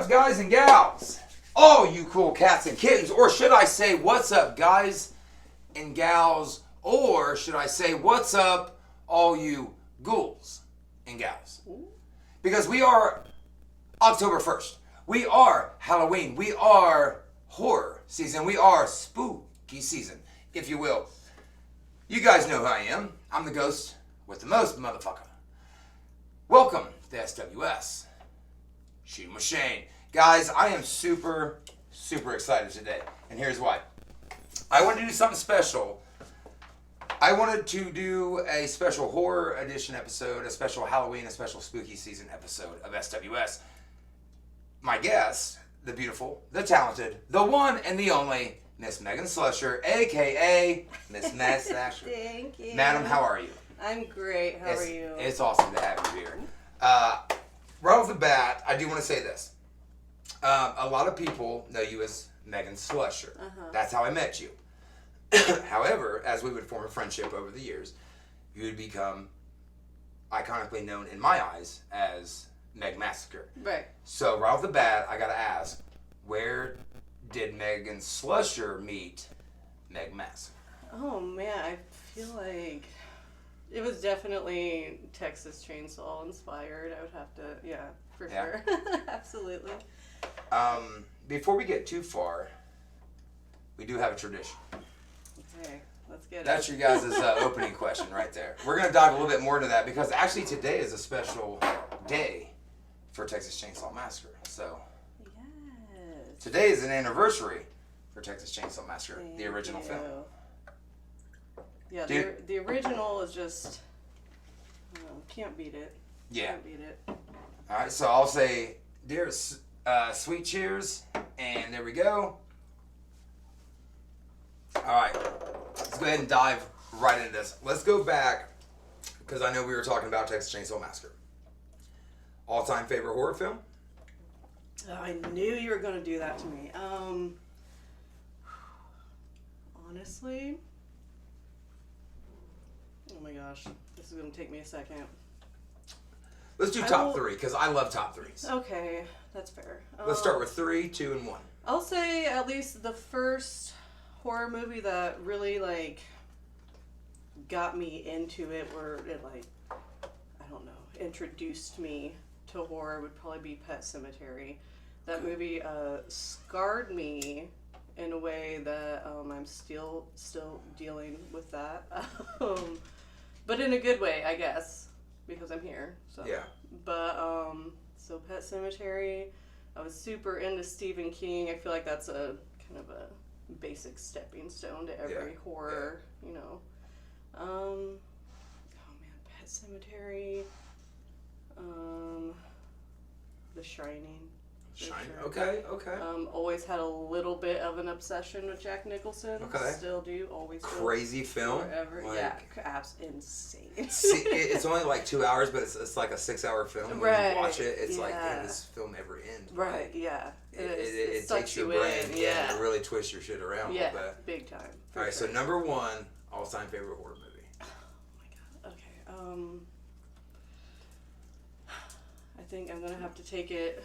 up, guys and gals? All you cool cats and kittens. Or should I say, what's up, guys and gals? Or should I say, what's up, all you ghouls and gals? Because we are October 1st. We are Halloween. We are horror season. We are spooky season, if you will. You guys know who I am. I'm the ghost with the most motherfucker. Welcome to sWs. Shootin with Shane. Guys, I am super excited today. And here's why. I wanted to do something special. I wanted to do a special horror edition episode, a special Halloween, a special spooky season episode of sWs. My guest, the beautiful, the talented, the one and the only, Miss Megan Slusher, a.k.a. Miss Massacre. Thank you. Madam, how are you? I'm great. How are you? It's awesome to have you here. Right off the bat, I do want to say this. A lot of people know you as Megan Slusher. That's how I met you. However, as we would form a friendship over the years, you would become iconically known in my eyes as Meg Massacre. Right. So right off the bat, I gotta ask, where did Megan Slusher meet Meg Massacre? Oh man, I feel like it was definitely Texas Chainsaw inspired. I would have to, for sure. Absolutely. Before we get too far, we do have a tradition. Okay, let's get That's your guys' opening question right there. We're going to dive a little bit more into that because actually today is a special day for Texas Chainsaw Massacre. So Yes. today is an anniversary for Texas Chainsaw Massacre, the original film. Yeah, the original is just, can't beat it. Yeah. Can't beat it. All right, so I'll say, dear sweet cheers, and there we go. All right, let's go ahead and dive right into this. Let's go back, because I know we were talking about Texas Chainsaw Massacre. All-time favorite horror film? Oh, I knew you were going to do that to me. Honestly, oh my gosh, this is going to take me a second. Let's do top three, because I love top threes. Okay, that's fair. Let's start with 3, 2, and 1. I'll say at least the first horror movie that really, got me into it, where it, I don't know, introduced me to horror would probably be Pet Sematary. That movie scarred me in a way that I'm still dealing with that. But in a good way, I guess, because I'm here. So. Yeah. But, so Pet Sematary, I was super into Stephen King. I feel like that's a kind of a basic stepping stone to every horror, you know. Oh man, Pet Sematary, The Shining. Shining. Okay. Always had a little bit of an obsession with Jack Nicholson. Okay. Still do. Always do. Crazy film. Forever. Insane. It's only like 2 hours, but it's like a 6-hour film. When you watch it, it's like, can this film ever end? Right. Yeah. It takes your brain. Yeah. It really twists your shit around a little bit. Big time. All right. So number 1, all-time favorite horror movie. Oh my god. Okay. I think I'm gonna have to take it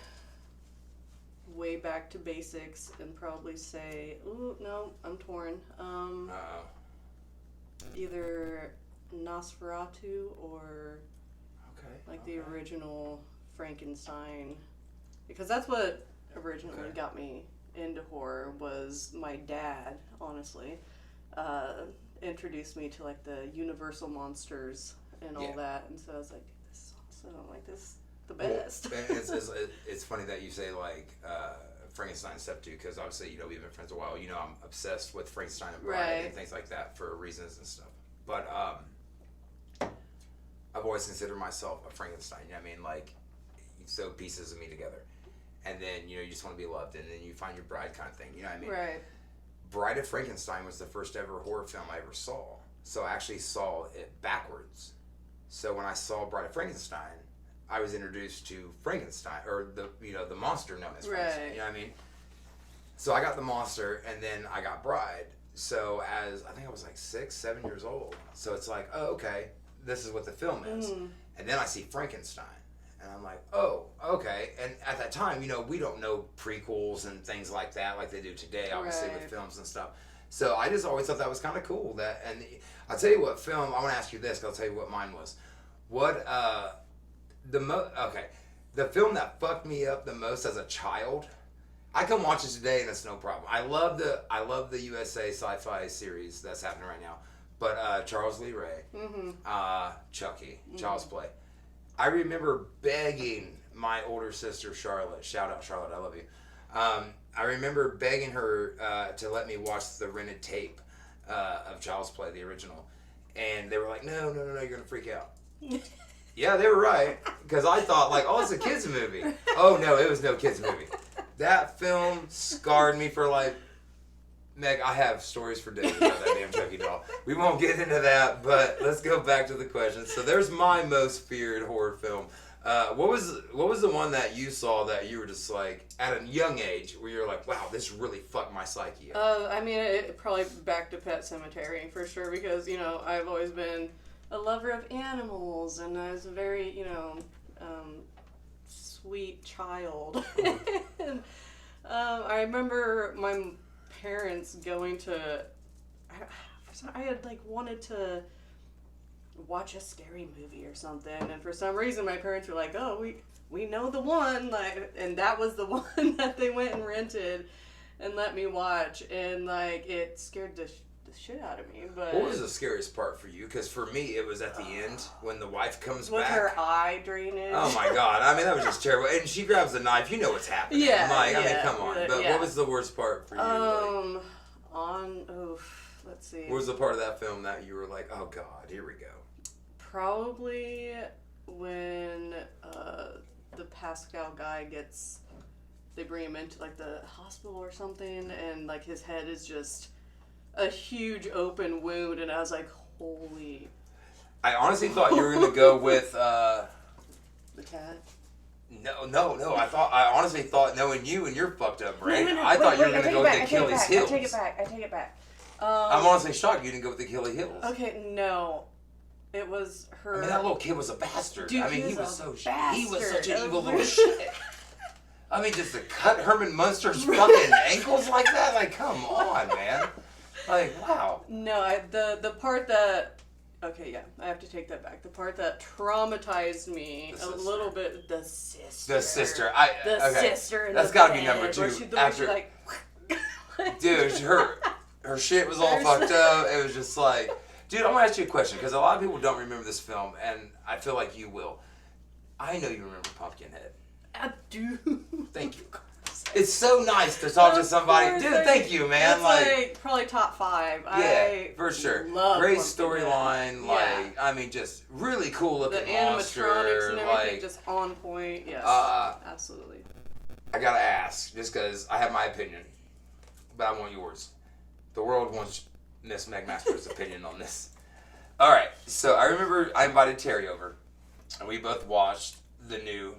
way back to basics and probably say, ooh, no, I'm torn. Either Nosferatu or the original Frankenstein, because that's what originally got me into horror. Was my dad, honestly, introduced me to the Universal monsters and all that, and so I was like, this is awesome, this the best. Well, it's funny that you say Frankenstein stuff too, because obviously we've been friends a while. I'm obsessed with Frankenstein and Bride and things like that for reasons and stuff. But I've always considered myself a Frankenstein. You know what I mean? You sew pieces of me together, and then you just want to be loved, and then you find your bride kind of thing. You know what I mean? Right. Bride of Frankenstein was the first ever horror film I ever saw. So I actually saw it backwards. So when I saw Bride of Frankenstein, I was introduced to Frankenstein, or the monster known as Frankenstein. You know what I mean? So I got the monster, and then I got Bride. So I think I was 6, 7 years old. So it's like, oh, okay, this is what the film is. And then I see Frankenstein, and I'm like, oh, okay. And at that time, you know, we don't know prequels and things like that like they do today, obviously, with films and stuff. So I just always thought that was kind of cool. And I'll tell you what film, I want to ask you this, 'cause I'll tell you what mine was. What, the film that fucked me up the most as a child, I can watch it today and it's no problem. I love the USA sci-fi series that's happening right now. But Charles Lee Ray, Chucky, Child's Play. I remember begging my older sister Charlotte, shout out Charlotte, I love you. I remember begging her to let me watch the rented tape of Child's Play, the original. And they were like, no, you're going to freak out. Yeah, they were right. Because I thought, like, oh, it's a kid's movie. Oh, no, it was no kid's movie. That film scarred me for life. Meg, I have stories for days about that damn Chucky doll. We won't get into that, but let's go back to the question. So there's my most feared horror film. What was the one that you saw that you were just like, at a young age, where you're like, wow, this really fucked my psyche up? I mean, it probably back to Pet Sematary, for sure, because, you know, I've always been a lover of animals, and I was a very, you know, sweet child. And, I remember my parents going to, I had like wanted to watch a scary movie or something, and for some reason my parents were like, oh, we know the one, like, and that was the one that they went and rented and let me watch, and like it scared the shit out of me. But what was the scariest part for you? Because for me it was at the end when the wife comes with back. her eye drainage. Oh my god, I mean that was just terrible. And she grabs the knife, you know what's happening. Yeah, like, I mean, come on. But what was the worst part for you? Let's see. What was the part of that film that you were like, oh god, here we go? Probably when the Pascal guy they bring him into like the hospital or something, and like his head is just a huge open wound, and I was like, holy. I honestly thought you were gonna go with the cat. No. I honestly thought, knowing you and your fucked up brain, I thought you were gonna go with the Achilles Heels. I take it back. I'm honestly shocked you didn't go with the Achilles Heels. Okay, no. It was her. I mean, that little kid was a bastard. Dude, I mean, he was such an evil Oh, little shit. I mean, just to cut Herman Munster's fucking ankles like that? Like, come on, man. Like, wow. No, the part that... Okay, yeah, I have to take that back. The part that traumatized me a little bit... The sister. The sister. Sister in That's the gotta be bed, number 2. After, like... Dude, her shit was all fucked up. It was just like... Dude, I'm gonna ask you a question, because a lot of people don't remember this film, and I feel like you will. I know you remember Pumpkinhead. I do. Thank you. It's so nice to talk to somebody. Dude, thank you, man. That's like probably top 5. Yeah, for sure. Great storyline. Yeah. Like, I mean, just really cool looking the monster. animatronics and everything, like, just on point. Yes, absolutely. I gotta ask, just because I have my opinion, but I want yours. The world wants Miss Meg Massacre's opinion on this. All right, so I remember I invited Terry over, and we both watched the new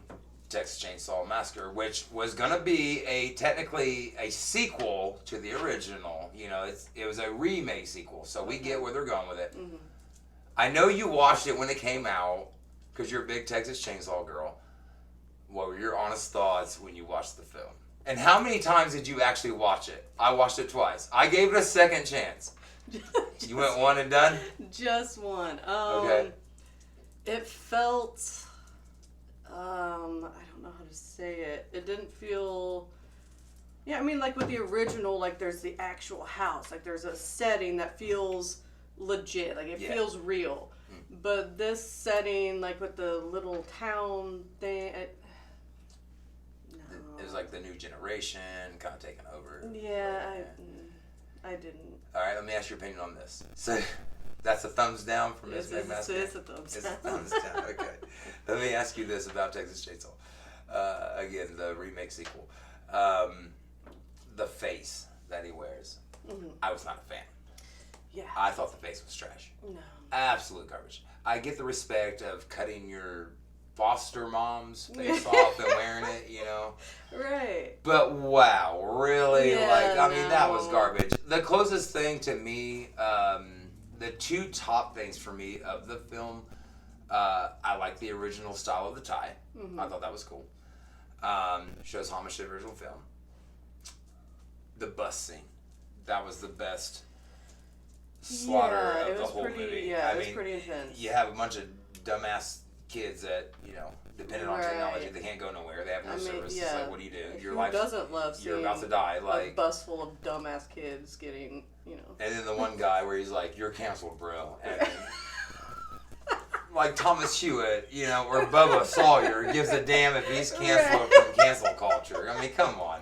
Texas Chainsaw Massacre, which was gonna be technically a sequel to the original. You know, it was a remake sequel, so we get where they're going with it. Mm-hmm. I know you watched it when it came out because you're a big Texas Chainsaw girl. What were your honest thoughts when you watched the film? And how many times did you actually watch it? I watched it twice. I gave it a second chance. You went one and done? Just one. Okay. It felt... I don't know how to say it. It didn't feel... Yeah, I mean, like with the original, like there's the actual house. Like there's a setting that feels legit. Like it feels real. Mm. But this setting, like with the little town thing... It was like the new generation kind of taking over. Yeah, I didn't. All right, let me ask your opinion on this. So, that's a thumbs down from Ms. Meg Massacre? It's a thumbs down. It's a thumbs down, okay. Let me ask you this about Texas Chainsaw. Again, the remake sequel. The face that he wears. Mm-hmm. I was not a fan. Yeah. I thought the face was trash. No. Absolute garbage. I get the respect of cutting your foster mom's face off and wearing it, you know. Right. But wow, really? Yeah, I mean, that was garbage. The closest thing to me, the two top things for me of the film, I like the original style of the tie. Mm-hmm. I thought that was cool. Shows homage to the original film. The bus scene. That was the best slaughter of the whole movie. Yeah, it was pretty intense. You have a bunch of dumbass kids that, dependent on technology, they can't go nowhere. They have no service. It's like, what do you do? Who doesn't love seeing you're about to die. Like, a bus full of dumbass kids getting, And then the one guy where he's like, you're canceled, bro. And like Thomas Hewitt, or Bubba Sawyer gives a damn if he's canceled from cancel culture. I mean, come on.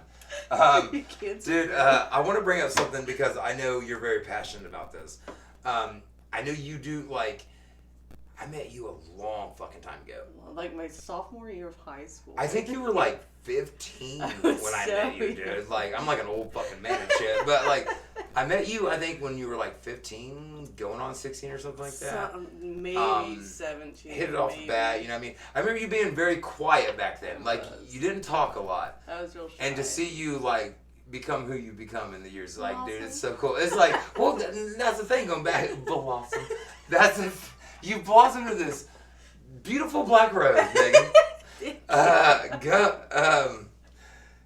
Dude, I want to bring up something because I know you're very passionate about this. I know you do, I met you a long fucking time ago. Like my sophomore year of high school. I think you were 15 when I met you, dude. I'm like an old fucking man and shit. But I met you, I think, when you were 15, going on 16 or something like that. Maybe 17. Hit it off the bat, you know what I mean? I remember you being very quiet back then. You didn't talk a lot. I was real shy. And to see you, become who you become in the years, dude, it's so cool. It's well, that's the thing, going back, blossom. You blossomed into this beautiful black rose, Megan.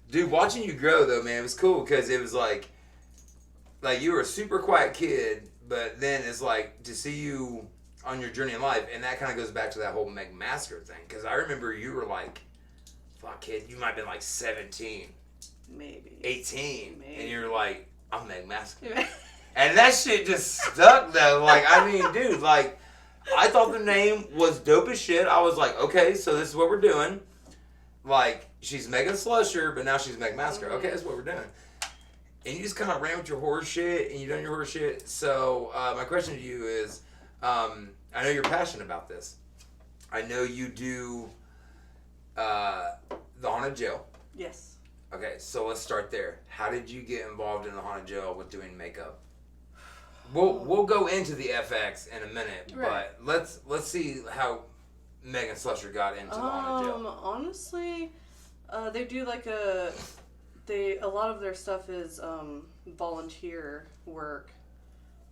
Dude, watching you grow though, man, it was cool because it was like you were a super quiet kid, but then it's to see you on your journey in life, and that kind of goes back to that whole Meg Massacre thing. Because I remember you were fuck, kid, you might have been 17, maybe 18, and you're I'm Meg Massacre, and that shit just stuck though. Dude, I thought the name was dope as shit. I was okay, so this is what we're doing. She's Megan Slusher, but now she's Meg Massacre. Okay, that's what we're doing. And you just kind of ran with your horror shit, and you done your horror shit. So, my question to you is, I know you're passionate about this. I know you do the Haunted Jail. Yes. Okay, so let's start there. How did you get involved in the Haunted Jail with doing makeup? We'll go into the FX in a minute, right. But let's see how Megan Slusher got into the Haunted Jail. Honestly, they do a lot of their stuff is volunteer work,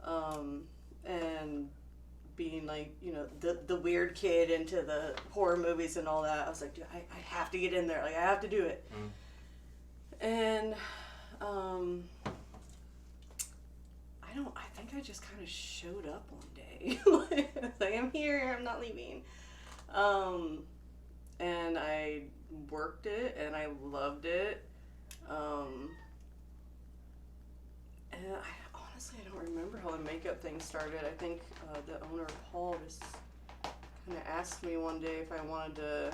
and being the weird kid into the horror movies and all that. I was dude, I have to get in there. I have to do it. And I think I just kind of showed up one day. I'm here, I'm not leaving. And I worked it, and I loved it. And honestly, I don't remember how the makeup thing started. I think the owner, Paul, just kind of asked me one day if I wanted to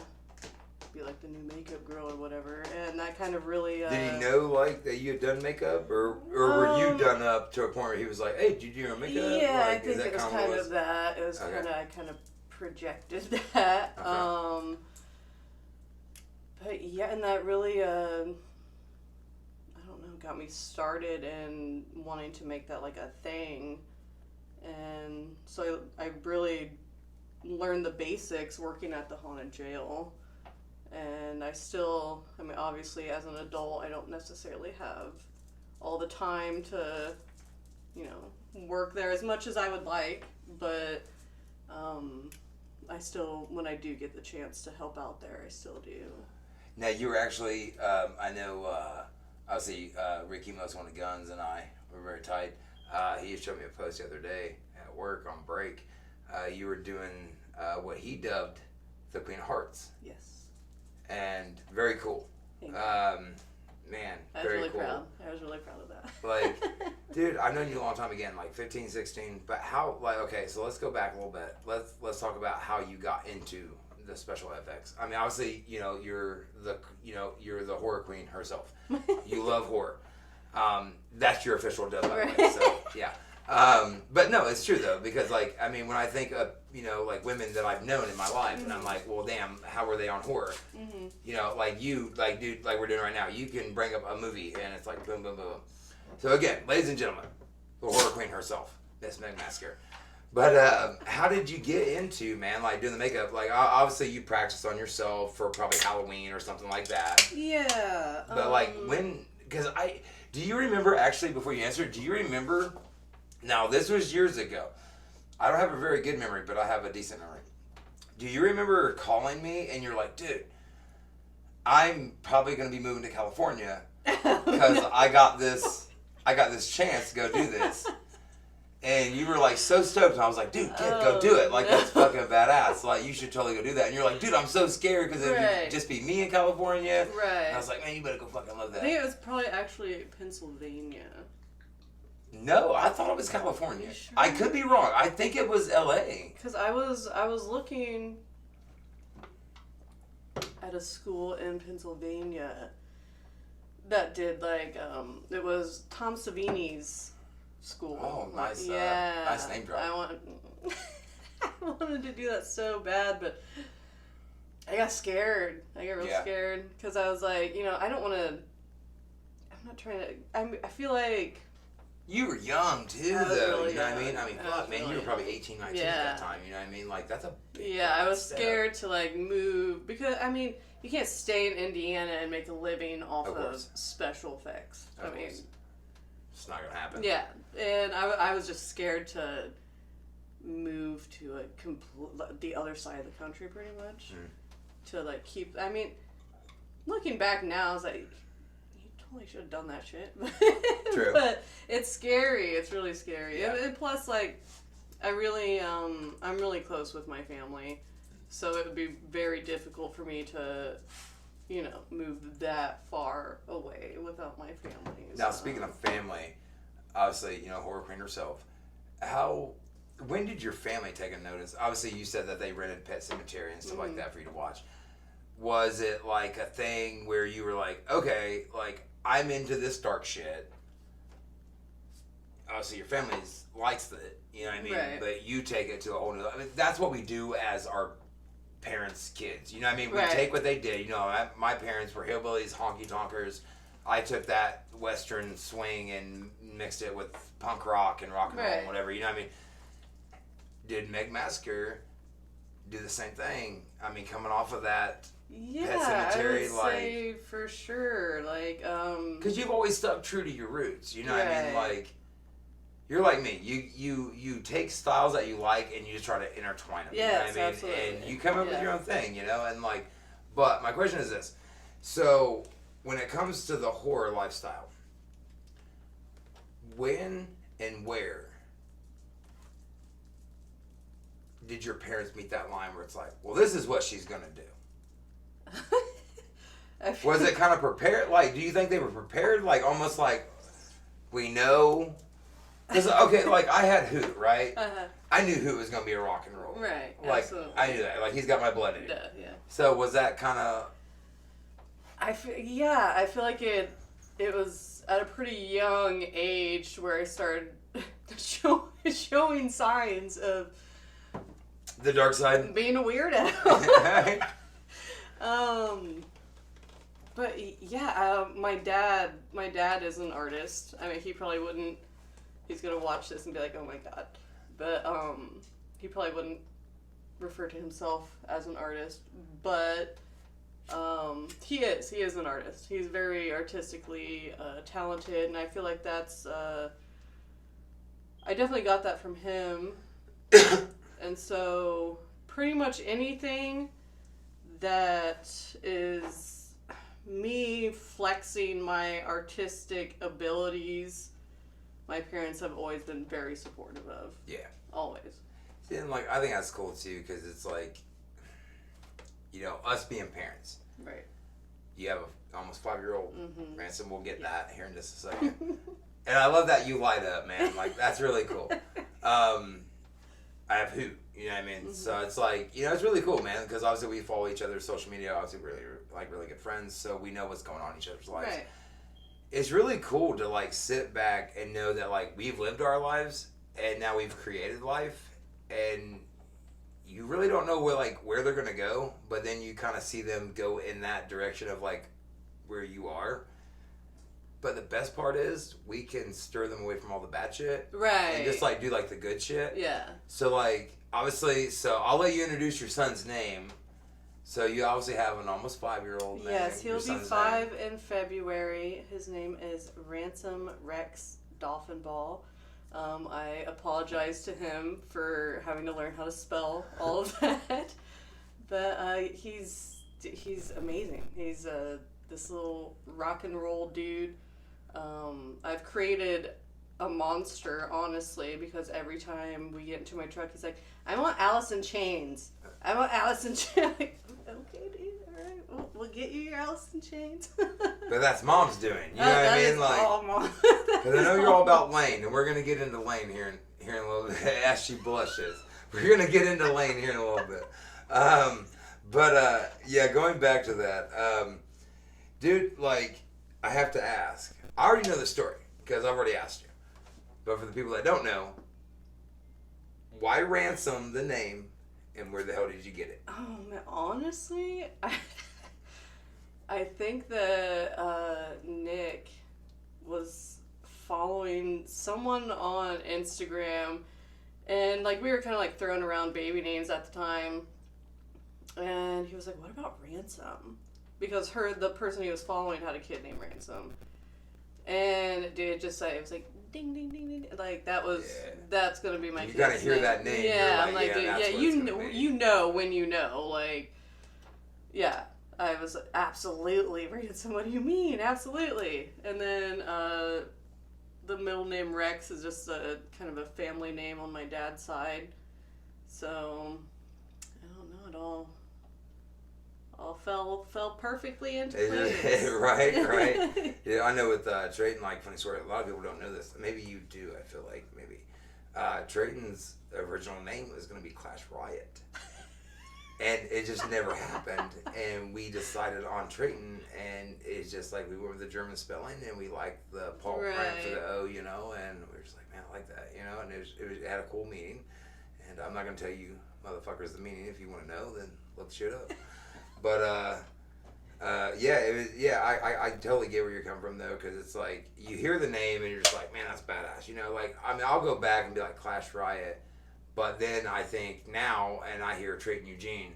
be the new makeup girl or whatever, and that kind of really did he know that you had done makeup, or were you done up to a point where he was hey, did you do your makeup? Yeah, I think it was kind of that. It was I kind of projected that. Okay. But yeah, and that really I don't know, got me started in wanting to make that a thing. And so I really learned the basics working at the Haunted Jail. And obviously as an adult, I don't necessarily have all the time to, work there as much as I would like, but I still, when I do get the chance to help out there, I still do. Now, you were actually, I know, obviously, Ricky Most Wanted Guns and I were very tight. He showed me a post the other day at work on break. You were doing what he dubbed the Queen of Hearts. Yes. And very cool. Thank you. Man, I was very really cool. proud. I was really proud of that. Dude, I've known you a long time again, 15, 16, but how, okay, so let's go back a little bit. Let's talk about how you got into the special FX. I mean, obviously, you're the horror queen herself. You love horror. That's your official dub, by the way. So, yeah. But no, it's true though, because when I think of, women that I've known in my life, mm-hmm. and I'm well, damn, how were they on horror? Mm-hmm. Dude, we're doing right now, you can bring up a movie and it's boom, boom, boom. So again, ladies and gentlemen, the horror queen herself, Miss Meg Massacre. But how did you get into, man, doing the makeup? Obviously you practiced on yourself for probably Halloween or something like that. Yeah. But do you remember, actually, before you answer, do you remember, now this was years ago. I don't have a very good memory, but I have a decent memory. Do you remember calling me and you're dude, I'm probably going to be moving to California because I got this chance to go do this. And you were like so stoked, and I was like, dude, go do it. Like, that's fucking badass. Like, you should totally go do that. And you're like, dude, I'm so scared because it would just be me in California. Right. And I was like, man, you better go fucking love that. I think it was probably actually Pennsylvania. No, I thought it was California. Sure? I could be wrong. I think it was LA. Because I was looking at a school in Pennsylvania that did like it was Tom Savini's school. Oh, nice. Yeah. Nice name drop. I wanted to do that so bad, but I got scared. I got real scared because I was like, I don't want to. I'm not trying to. I feel like. You were young too, though. Really you know what I mean? I mean, fuck, man, you were probably 18, 19 at that time. You know what I mean? Like, that's a big I was scared to like move because I mean, you can't stay in Indiana and make a living off of special effects. I mean, it's not gonna happen. Yeah, and I was just scared to move to the other side of the country, pretty much, to like keep. I mean, looking back now, I was like. Totally should have done that shit. True. But it's scary. It's really scary. Yeah. And plus, like, I'm really close with my family, so it would be very difficult for me to, move that far away without my family. Now, speaking of family, obviously, horror queen herself. When did your family take a notice? Obviously, you said that they rented Pet Sematary and stuff like that for you to watch. Was it like a thing where you were like, okay, like, I'm into this dark shit. Obviously, your family likes it, you know what I mean? Right. But you take it to a whole new... I mean, that's what we do as our parents' kids. You know what I mean? We take what they did. My parents were hillbillies, honky-tonkers. I took that Western swing and mixed it with punk rock and rock and roll and whatever. You know what I mean? Did Meg Massacre do the same thing? I mean, coming off of that... Pet Sematary, I would say for sure, like, because you've always stuck true to your roots, you know what I mean? Like, you're like me. You take styles that you like and you just try to intertwine them. Yes, you know what I mean? Absolutely. And you come up with your own thing, and like, but my question is this: so when it comes to the horror lifestyle, when and where did your parents meet that line where it's like, well, this is what she's gonna do? Was it kind of prepared? Like, do you think they were prepared? Like, almost like, we know? Because, okay, like, I had Hoot, right? I knew Hoot was going to be a rock and roll. Right, like, absolutely. I knew that. Like, he's got my blood in it. Yeah. So, was that kind of... I feel like it was at a pretty young age where I started showing signs of... The dark side? Being a weirdo. But yeah, my dad is an artist. I mean, he probably wouldn't, he's gonna watch this and be like, oh my god. But, he probably wouldn't refer to himself as an artist, but, he is an artist. He's very artistically, talented, and I feel like that's, I definitely got that from him. And so, pretty much anything that is me flexing my artistic abilities, my parents have always been very supportive of. Yeah. Always. And, like, I think that's cool, too, because it's like, us being parents. Right. You have a almost 5-year-old. Ransom will get that here in just a second. And I love that you light up, man. Like, that's really cool. I have Hoot, you know what I mean? So it's like, it's really cool, man, because obviously we follow each other's social media, obviously really good friends, so we know what's going on in each other's lives. Right. It's really cool to, like, sit back and know that, like, we've lived our lives, and now we've created life, and you really don't know where they're going to go, but then you kind of see them go in that direction of, like, where you are. But the best part is we can stir them away from all the bad shit. Right. And just, like, do, like, the good shit. Yeah. So, like, obviously, I'll let you introduce your son's name. So you obviously have an almost 5-year-old name. Yes, he'll be 5 in February. His name is Ransom Rex Dolphin Ball. I apologize to him for having to learn how to spell all of that. But he's he's amazing. He's this little rock and roll dude. I've created a monster, honestly, because every time we get into my truck, he's like, I want Alice in Chains. I want Alice in Chains. Okay, dude, all right, we'll get you your Alice in Chains. But that's Mom's doing. You know what I mean? Like, all Mom. Because I know you're all about Lane, and we're gonna get into Lane here in a little bit. As she blushes, we're gonna get into Lane here in a little bit. Yeah, going back to that, dude. Like, I have to ask. I already know the story because I've already asked you. But for the people that don't know, why Ransom the name, and where the hell did you get it? Oh man, honestly, I think that Nick was following someone on Instagram, and like we were kind of like throwing around baby names at the time, and he was like, "What about Ransom?" Because the person he was following had a kid named Ransom, and dude, just like it was like ding ding ding ding, like that's gonna be my. You gotta hear name. That name. Yeah, I'm like, dude, yeah, you know when you know, like, yeah. I was absolutely Ransom. What do you mean? Absolutely. And then the middle name Rex is just a kind of a family name on my dad's side. So I don't know, it all fell perfectly into place. right. Yeah, I know with Trayton, like, funny story, a lot of people don't know this. Maybe you do, I feel like, maybe. Trayton's original name was going to be Clash Riot. And it just never happened, and we decided on Trayton, and it's just like we went with the German spelling, and we liked the Paul print for the O, you know, and we were just like, man, I like that, you know, and it had a cool meaning, and I'm not going to tell you, motherfuckers, the meaning. If you want to know, then look the shit up. But, I totally get where you're coming from, though, because it's like, you hear the name, and you're just like, man, that's badass, you know, like, I mean, I'll go back and be like, Clash Riot. But then I think now, and I hear Trayton Eugene.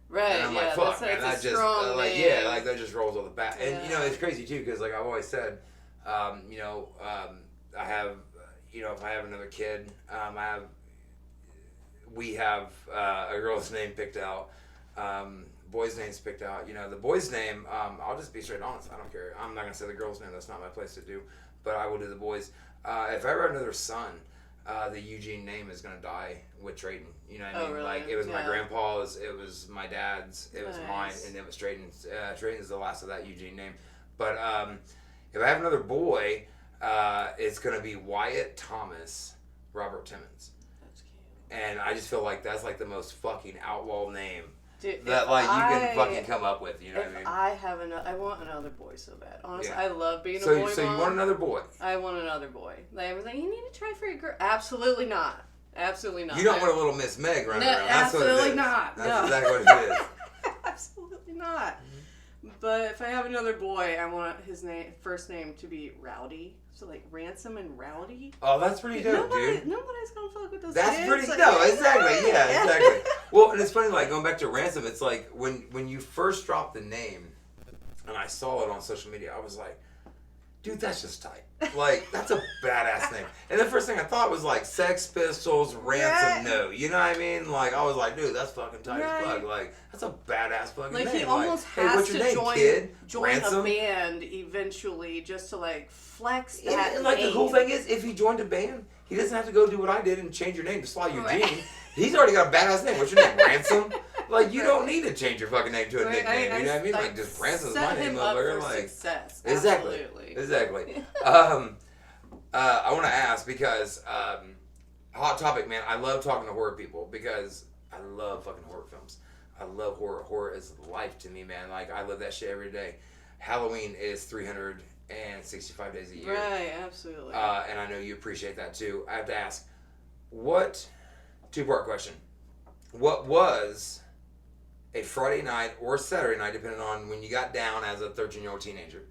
Right, and I'm like, fuck, man, that just, like, that just rolls off the bat. And, you know, it's crazy, too, because, like I've always said, I have, you know, if I have another kid, we have a girl's name picked out, boy's name's picked out. You know, the boy's name, I'll just be straight honest, I don't care. I'm not going to say the girl's name, that's not my place to do, but I will do the boys. If I ever have another son, the Eugene name is going to die with Trayton. You know what I mean? Really? Like, it was my grandpa's, it was my dad's, it was mine, and it was Trayton's. Trayton's the last of that Eugene name. But if I have another boy, it's going to be Wyatt Thomas Robert Timmons. That's cute. And I just feel like that's like the most fucking outlaw name. Dude, that like you can fucking come up with, you know what I mean? I want another boy so bad. Honestly, I love being a boy mom. So you want another boy? I want another boy. Like, I was like, you need to try for your girl. Absolutely not. Absolutely not. You don't want a little Miss Meg running around. That's absolutely not. That's exactly what it is. Absolutely not. Mm-hmm. But if I have another boy, I want his first name to be Rowdy. So like Ransom and Rowdy. Oh, that's pretty dope, dude. Nobody's gonna fuck with those kids. That's pretty dope. Exactly. Yeah, exactly. Well, and it's funny, like going back to Ransom, it's like when you first dropped the name, and I saw it on social media, I was like, dude, that's just tight. Like, that's a badass name. And the first thing I thought was like Sex Pistols, Ransom, no. You know what I mean? Like, I was like, dude, that's fucking tight as fuck. Like, that's a badass fucking name. Like, he almost has to join a band eventually just to like flex that and like, the cool thing is, if he joined a band, he doesn't have to go do what I did and change your name to Sly Eugene. He's already got a badass name. What's your name? Ransom? Like, you don't need to change your fucking name to a nickname. You know what I mean? Like, just Ransom's my name, motherfucker. Like, success. Exactly. Exactly. I want to ask because, hot topic, man. I love talking to horror people because I love fucking horror films. I love horror. Horror is life to me, man. Like, I live that shit every day. Halloween is 365 days a year. Right, absolutely. And I know you appreciate that too. I have to ask, two-part question. What was a Friday night or Saturday night, depending on when you got down as a 13-year-old teenager?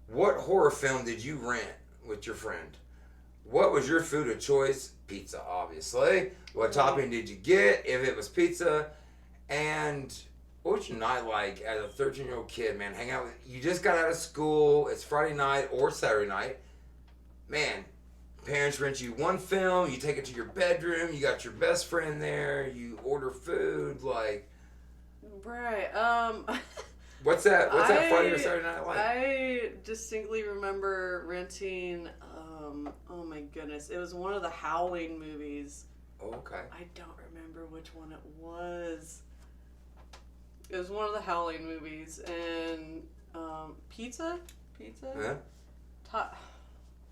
What horror film did you rent with your friend? What was your food of choice? Pizza, obviously. What topping did you get, if it was pizza? And what was your night like as a 13-year-old kid, man? Hang out with, you just got out of school, it's Friday night or Saturday night. Man, parents rent you one film, you take it to your bedroom, you got your best friend there, you order food, like... Right. What's that Friday or Saturday night like? I distinctly remember renting, oh my goodness, it was one of the Howling movies. Oh, okay. I don't remember which one it was. It was one of the Howling movies, and pizza? Yeah.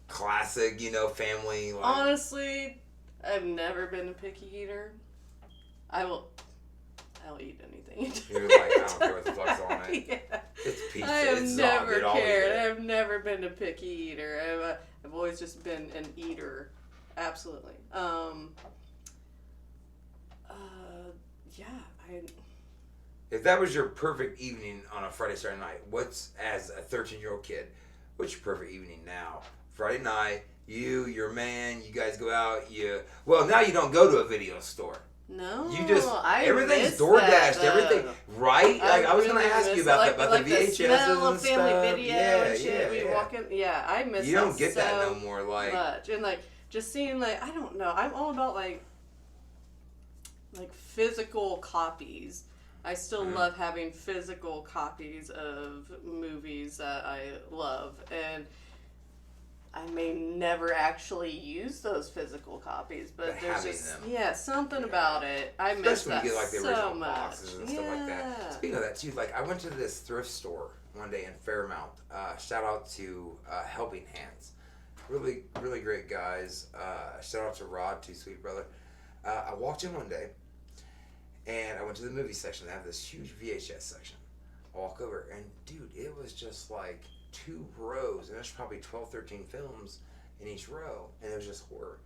Classic, family. Like... Honestly, I've never been a picky eater. I'll eat anything. You're like, I don't care what the fuck's on it. Yeah. It's pizza. I have it's never cared. I've I've never been a picky eater. I've always just been an eater. Absolutely. If that was your perfect evening on a Friday, Saturday night, as a 13-year-old kid, what's your perfect evening now? Friday night, your man, you guys go out, well, now you don't go to a video store. No, you just everything's DoorDashed, everything, right? Like I was going to ask you about the VHS the smell and of family stuff. video and shit. We walk in, I miss. You don't get that no more, like much, and just seeing I don't know. I'm all about like physical copies. I still love having physical copies of movies that I love, and I may never actually use those physical copies, but there's just something about it. I miss that so much. Especially when you get the original boxes and stuff like that. Speaking of that too, I went to this thrift store one day in Fairmount. Shout out to Helping Hands, really really great guys. Shout out to Rod, too sweet brother. I walked in one day. And I went to the movie section. They have this huge VHS section. I walk over, and dude, it was just like 2 rows, and there's probably 12, 13 films in each row, and it was just horror.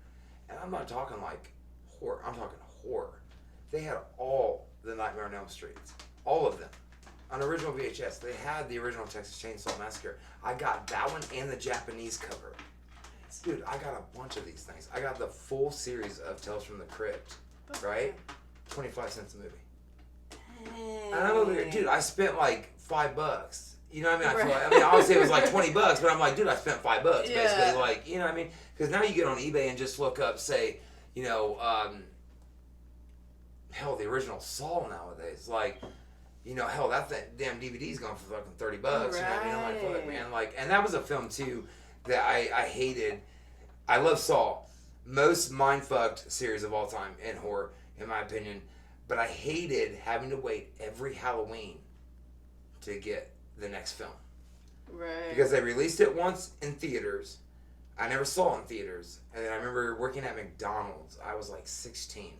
And I'm not talking like horror. I'm talking horror. They had all the Nightmare on Elm Streets, all of them, on original VHS. They had the original Texas Chainsaw Massacre. I got that one and the Japanese cover. Dude, I got a bunch of these things. I got the full series of Tales from the Crypt, right? 25 cents a movie. And I'm over here, dude, I spent like $5. You know what I mean? I mean, obviously it was like $20, but I'm like, dude, I spent $5 basically. Like, you know what I mean? Because now you get on eBay and just look up, say, hell, the original Saw nowadays. Like, hell, that damn DVD's going for fucking $30. Right. You know what I mean? I'm like, fuck, man. Like, and that was a film too that I hated. I love Saw. Most mind-fucked series of all time in horror, in my opinion. But I hated having to wait every Halloween to get the next film. Right. Because they released it once in theaters. I never saw it in theaters. And then I remember working at McDonald's. I was like 16.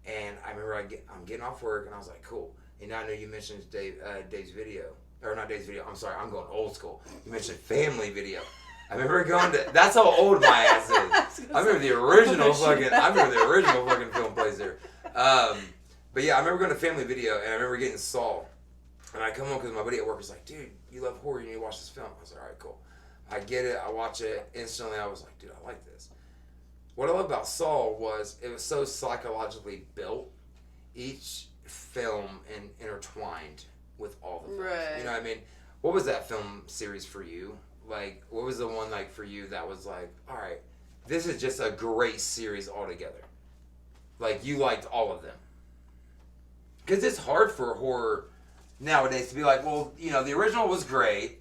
And I remember I'm getting off work, and I was like, cool. And I know you mentioned Dave's Video. Or not Dave's Video. I'm sorry. I'm going old school. You mentioned Family Video. I remember going to... That's how old my ass is. I remember the original fucking film plays there. But yeah, I remember going to Family Video, and I remember getting Saw. And I come home because my buddy at work was like, dude, you love horror, you need to watch this film. I was like, all right, cool. I get it, I watch it. Instantly, I was like, dude, I like this. What I love about Saw was it was so psychologically built. Each film and intertwined with all the films. Right. You know what I mean? What was that film series for you? Like, what was the one like for you that was like, all right, this is just a great series altogether? Like, you liked all of them. Because it's hard for horror nowadays to be like, well, the original was great.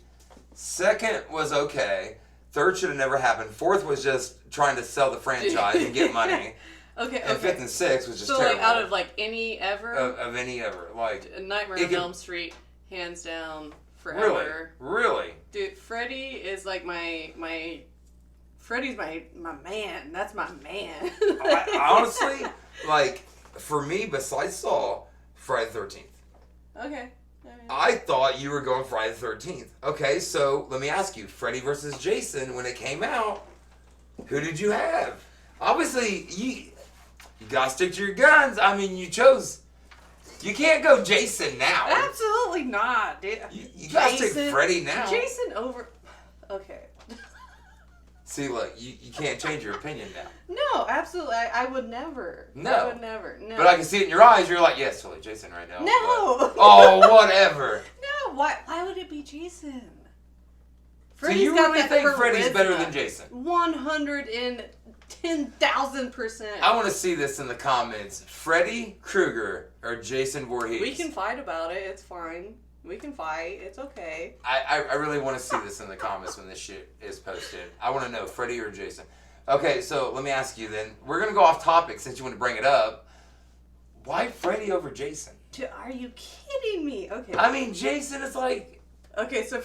Second was okay. Third should have never happened. Fourth was just trying to sell the franchise and get money. Okay. And fifth and sixth was just so terrible. So, out of any ever? Of any ever. Like, Nightmare on Elm Street, hands down, forever. Really? Dude, Freddy is like Freddy's my man. That's my man. Honestly, like, for me, besides Saw, Friday the 13th. Okay. I thought you were going Friday the 13th. Okay, so let me ask you, Freddy versus Jason, when it came out, who did you have? Obviously, you gotta stick to your guns. I mean, you can't go Jason now. Absolutely not, dude. You gotta stick Freddy now. Jason over... Okay. See, look, you can't change your opinion now. No, absolutely. I would never. No. I would never. No. But I can see it in your eyes. You're like, yes, totally Jason right now. No. But, oh, whatever. No, why would it be Jason? So you really think Freddy's better than Jason? 110%. 10,000%. I want to see this in the comments. Freddy Krueger or Jason Voorhees? We can fight about it. It's fine. We can fight. It's okay. I really want to see this in the comments when this shit is posted. I want to know, Freddy or Jason. Okay, so let me ask you then. We're going to go off topic since you want to bring it up. Why Freddy over Jason? Dude, are you kidding me? Okay. I mean, Jason is like... Okay, so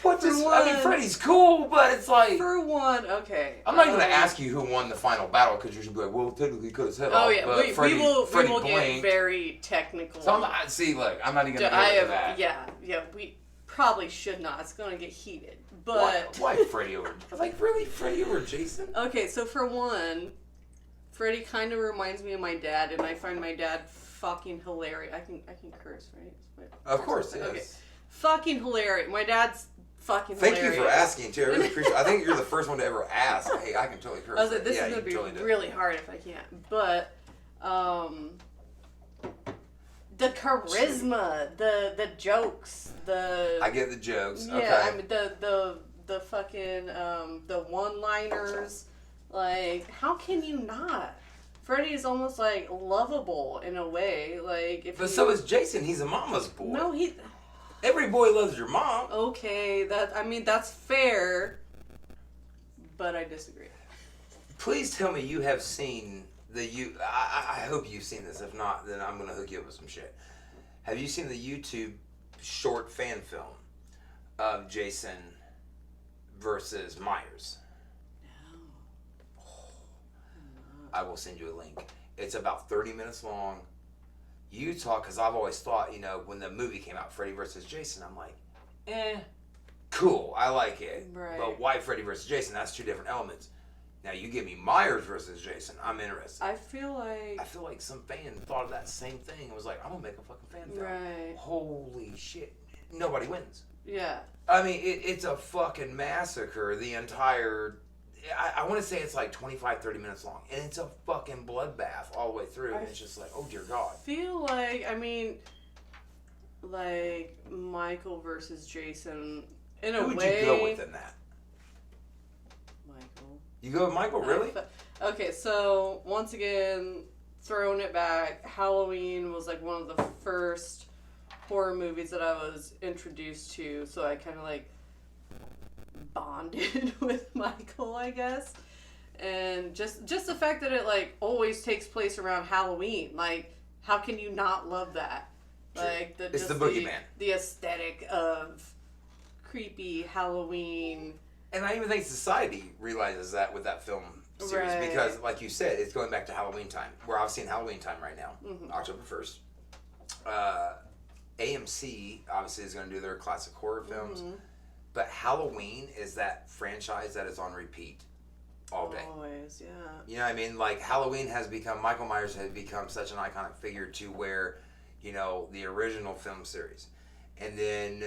I mean, Freddy's cool, but it's like... For one, okay. I'm not even going to ask you who won the final battle, because you're going to be like, well, technically he could have said Oh, yeah. but we will blinked. get very technical. So see, look, I'm not even going to get into that. Yeah, we probably should not. It's going to get heated. But... Why Freddy over... Like, really? Freddy over Jason? Okay, so for one, Freddy kind of reminds me of my dad, and I find my dad fucking hilarious. I can curse, right? Of course, yes. Okay. Fucking hilarious. My dad's fucking hilarious. Thank you for asking, too. I really appreciate it. I think you're the first one to ever ask. Hey, I can totally curse. I was like, this is going to be totally really hard if I can't. But, the charisma, the jokes, I get the jokes. Yeah, okay. I mean, the fucking, the one-liners. Like, how can you not? Freddy is almost, like, lovable in a way. Like, so is Jason. He's a mama's boy. No, every boy loves your mom. Okay, that's fair, but I disagree. Please tell me you have seen I hope you've seen this. If not, then I'm gonna hook you up with some shit. Have you seen the YouTube short fan film of Jason versus Myers? No. I will send you a link. It's about 30 minutes long. You talk, because I've always thought, when the movie came out, Freddy versus Jason, I'm like, cool, I like it. Right. But why Freddy versus Jason? That's two different elements. Now you give me Myers versus Jason, I'm interested. I feel like some fan thought of that same thing and was like, I'm gonna make a fucking fan film. Right. Holy shit. Nobody wins. Yeah. I mean, it's a fucking massacre, the entire... I want to say it's like 25, 30 minutes long. And it's a fucking bloodbath all the way through. And it's just like, oh dear God. I feel like Michael versus Jason, in a way... Who would you go with in that? Michael. You go with Michael, really? Okay, so, once again, throwing it back, Halloween was like one of the first horror movies that I was introduced to. So I kind of like... bonded with Michael, I guess. And just the fact that it like always takes place around Halloween, like how can you not love that? True. Like it's the boogeyman. The aesthetic of creepy Halloween. And I even think society realizes that with that film series, right. Because like you said, it's going back to Halloween time. We're obviously in Halloween time right now, October 1st. AMC obviously is going to do their classic horror films. But Halloween is that franchise that is on repeat all day. Always, yeah. You know what I mean? Like, Michael Myers has become such an iconic figure to where, the original film series. And then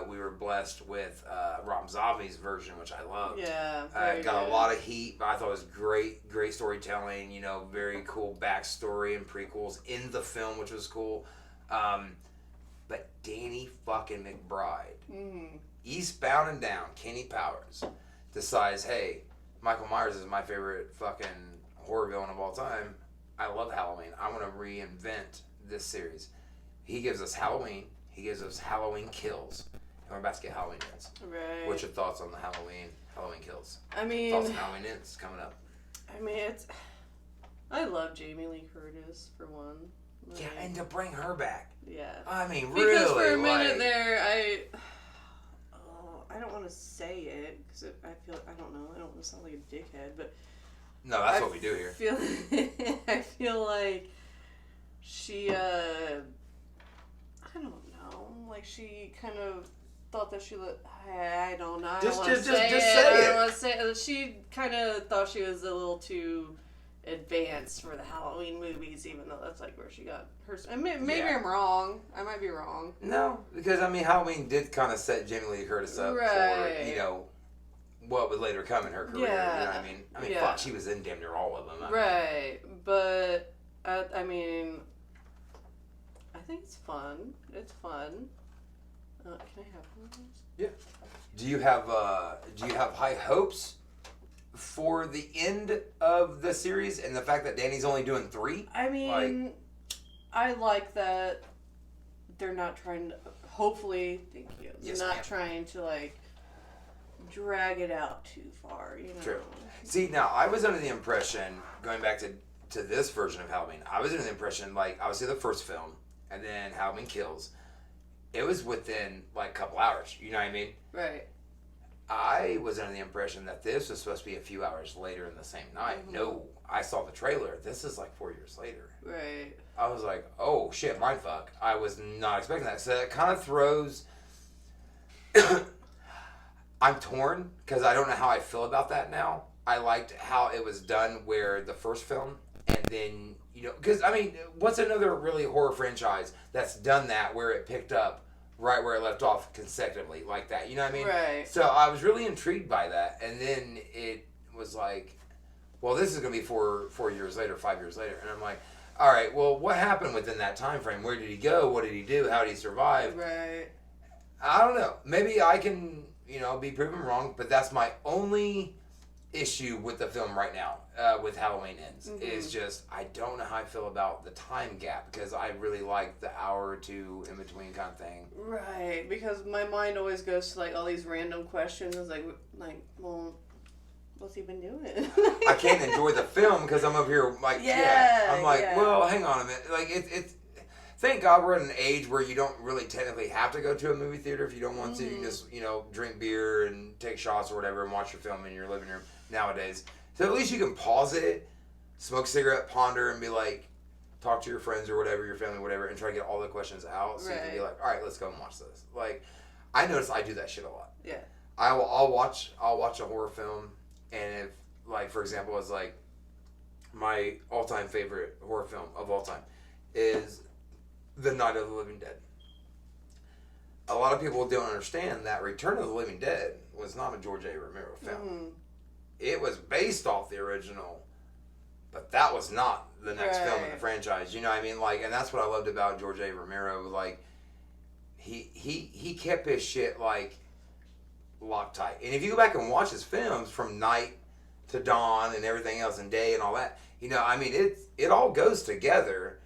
we were blessed with Rob Zombie's version, which I loved. Yeah, got a lot of heat, but I thought it was great storytelling, very cool backstory and prequels in the film, which was cool. But Danny fucking McBride... Eastbound and Down, Kenny Powers decides, hey, Michael Myers is my favorite fucking horror villain of all time. I love Halloween. I want to reinvent this series. He gives us Halloween. He gives us Halloween Kills. And we're about to get Halloween Ends. Right. What's your thoughts on the Halloween Kills? I mean... Thoughts on Halloween Ends coming up? I mean, I love Jamie Lee Curtis, for one. Like, yeah, and to bring her back. Yeah. I mean, really. Because for a minute there, I don't want to say it because I don't know. I don't want to sound like a dickhead, but no, that's what we do here. I feel like she, I don't know, like she kind of thought that she looked. I don't know. Just say I don't want to say it. She kind of thought she was a little too advanced for the Halloween movies, even though that's like where she got her. Maybe I'm wrong. I might be wrong. No, because Halloween did kind of set Jamie Lee Curtis up for what would later come in her career. Yeah. You know what I mean? Fuck, she was in damn near all of them. But I mean, I think it's fun. It's fun. Can I have one of those? Yeah. Do you have high hopes for the end of the series and the fact that Danny's only doing 3. I mean, I like that they're not trying to, hopefully, thank you, yes, not ma'am. trying to, like, drag it out too far, you know? True. See, now, I was under the impression, going back to this version of Halloween, I was under the impression, like, obviously the first film, and then Halloween Kills, it was within, like, a couple hours, you know what I mean? Right. I was under the impression that this was supposed to be a few hours later in the same night. Mm-hmm. No, I saw the trailer. This is like 4 years later. Right. I was like, oh shit, mindfuck. I was not expecting that. So that kind of throws. I'm torn because I don't know how I feel about that now. I liked how it was done where the first film and then, you know, because I mean, what's another really horror franchise that's done that where it picked up right where it left off consecutively like that, you know what I mean? Right. So I was really intrigued by that, and then it was like, well, this is going to be 4 years later, 5 years later, and I'm like, all right, well, what happened within that time frame? Where did he go? What did he do? How did he survive? Right. I don't know. Maybe I can, you know, be proven wrong, but that's my only issue with the film right now, with Halloween Ends, mm-hmm. is just I don't know how I feel about the time gap because I really like the hour or two in between kind of thing. Right, because my mind always goes to like all these random questions, like well, what's he been doing? I can't enjoy the film because I'm over here like, I'm like, well, hang on a minute, like it's. Thank God we're at an age where you don't really technically have to go to a movie theater if you don't want to. You can just, you know, drink beer and take shots or whatever and watch your film in your living room nowadays. So at least you can pause it, smoke a cigarette, ponder, and be like, talk to your friends or whatever, your family, whatever, and try to get all the questions out. So you can be like, all right, let's go and watch this. Like, I notice I do that shit a lot. Yeah. I'll watch a horror film, and if, like, for example, it's like my all-time favorite horror film of all time is The Night of the Living Dead. A lot of people don't understand that Return of the Living Dead was not a George A. Romero film. Mm-hmm. It was based off the original, but that was not the next film in the franchise. You know what I mean? Like, and that's what I loved about George A. Romero. Like, he kept his shit like locked tight. And if you go back and watch his films from night to dawn and everything else and day and all that, you know, I mean, it all goes together.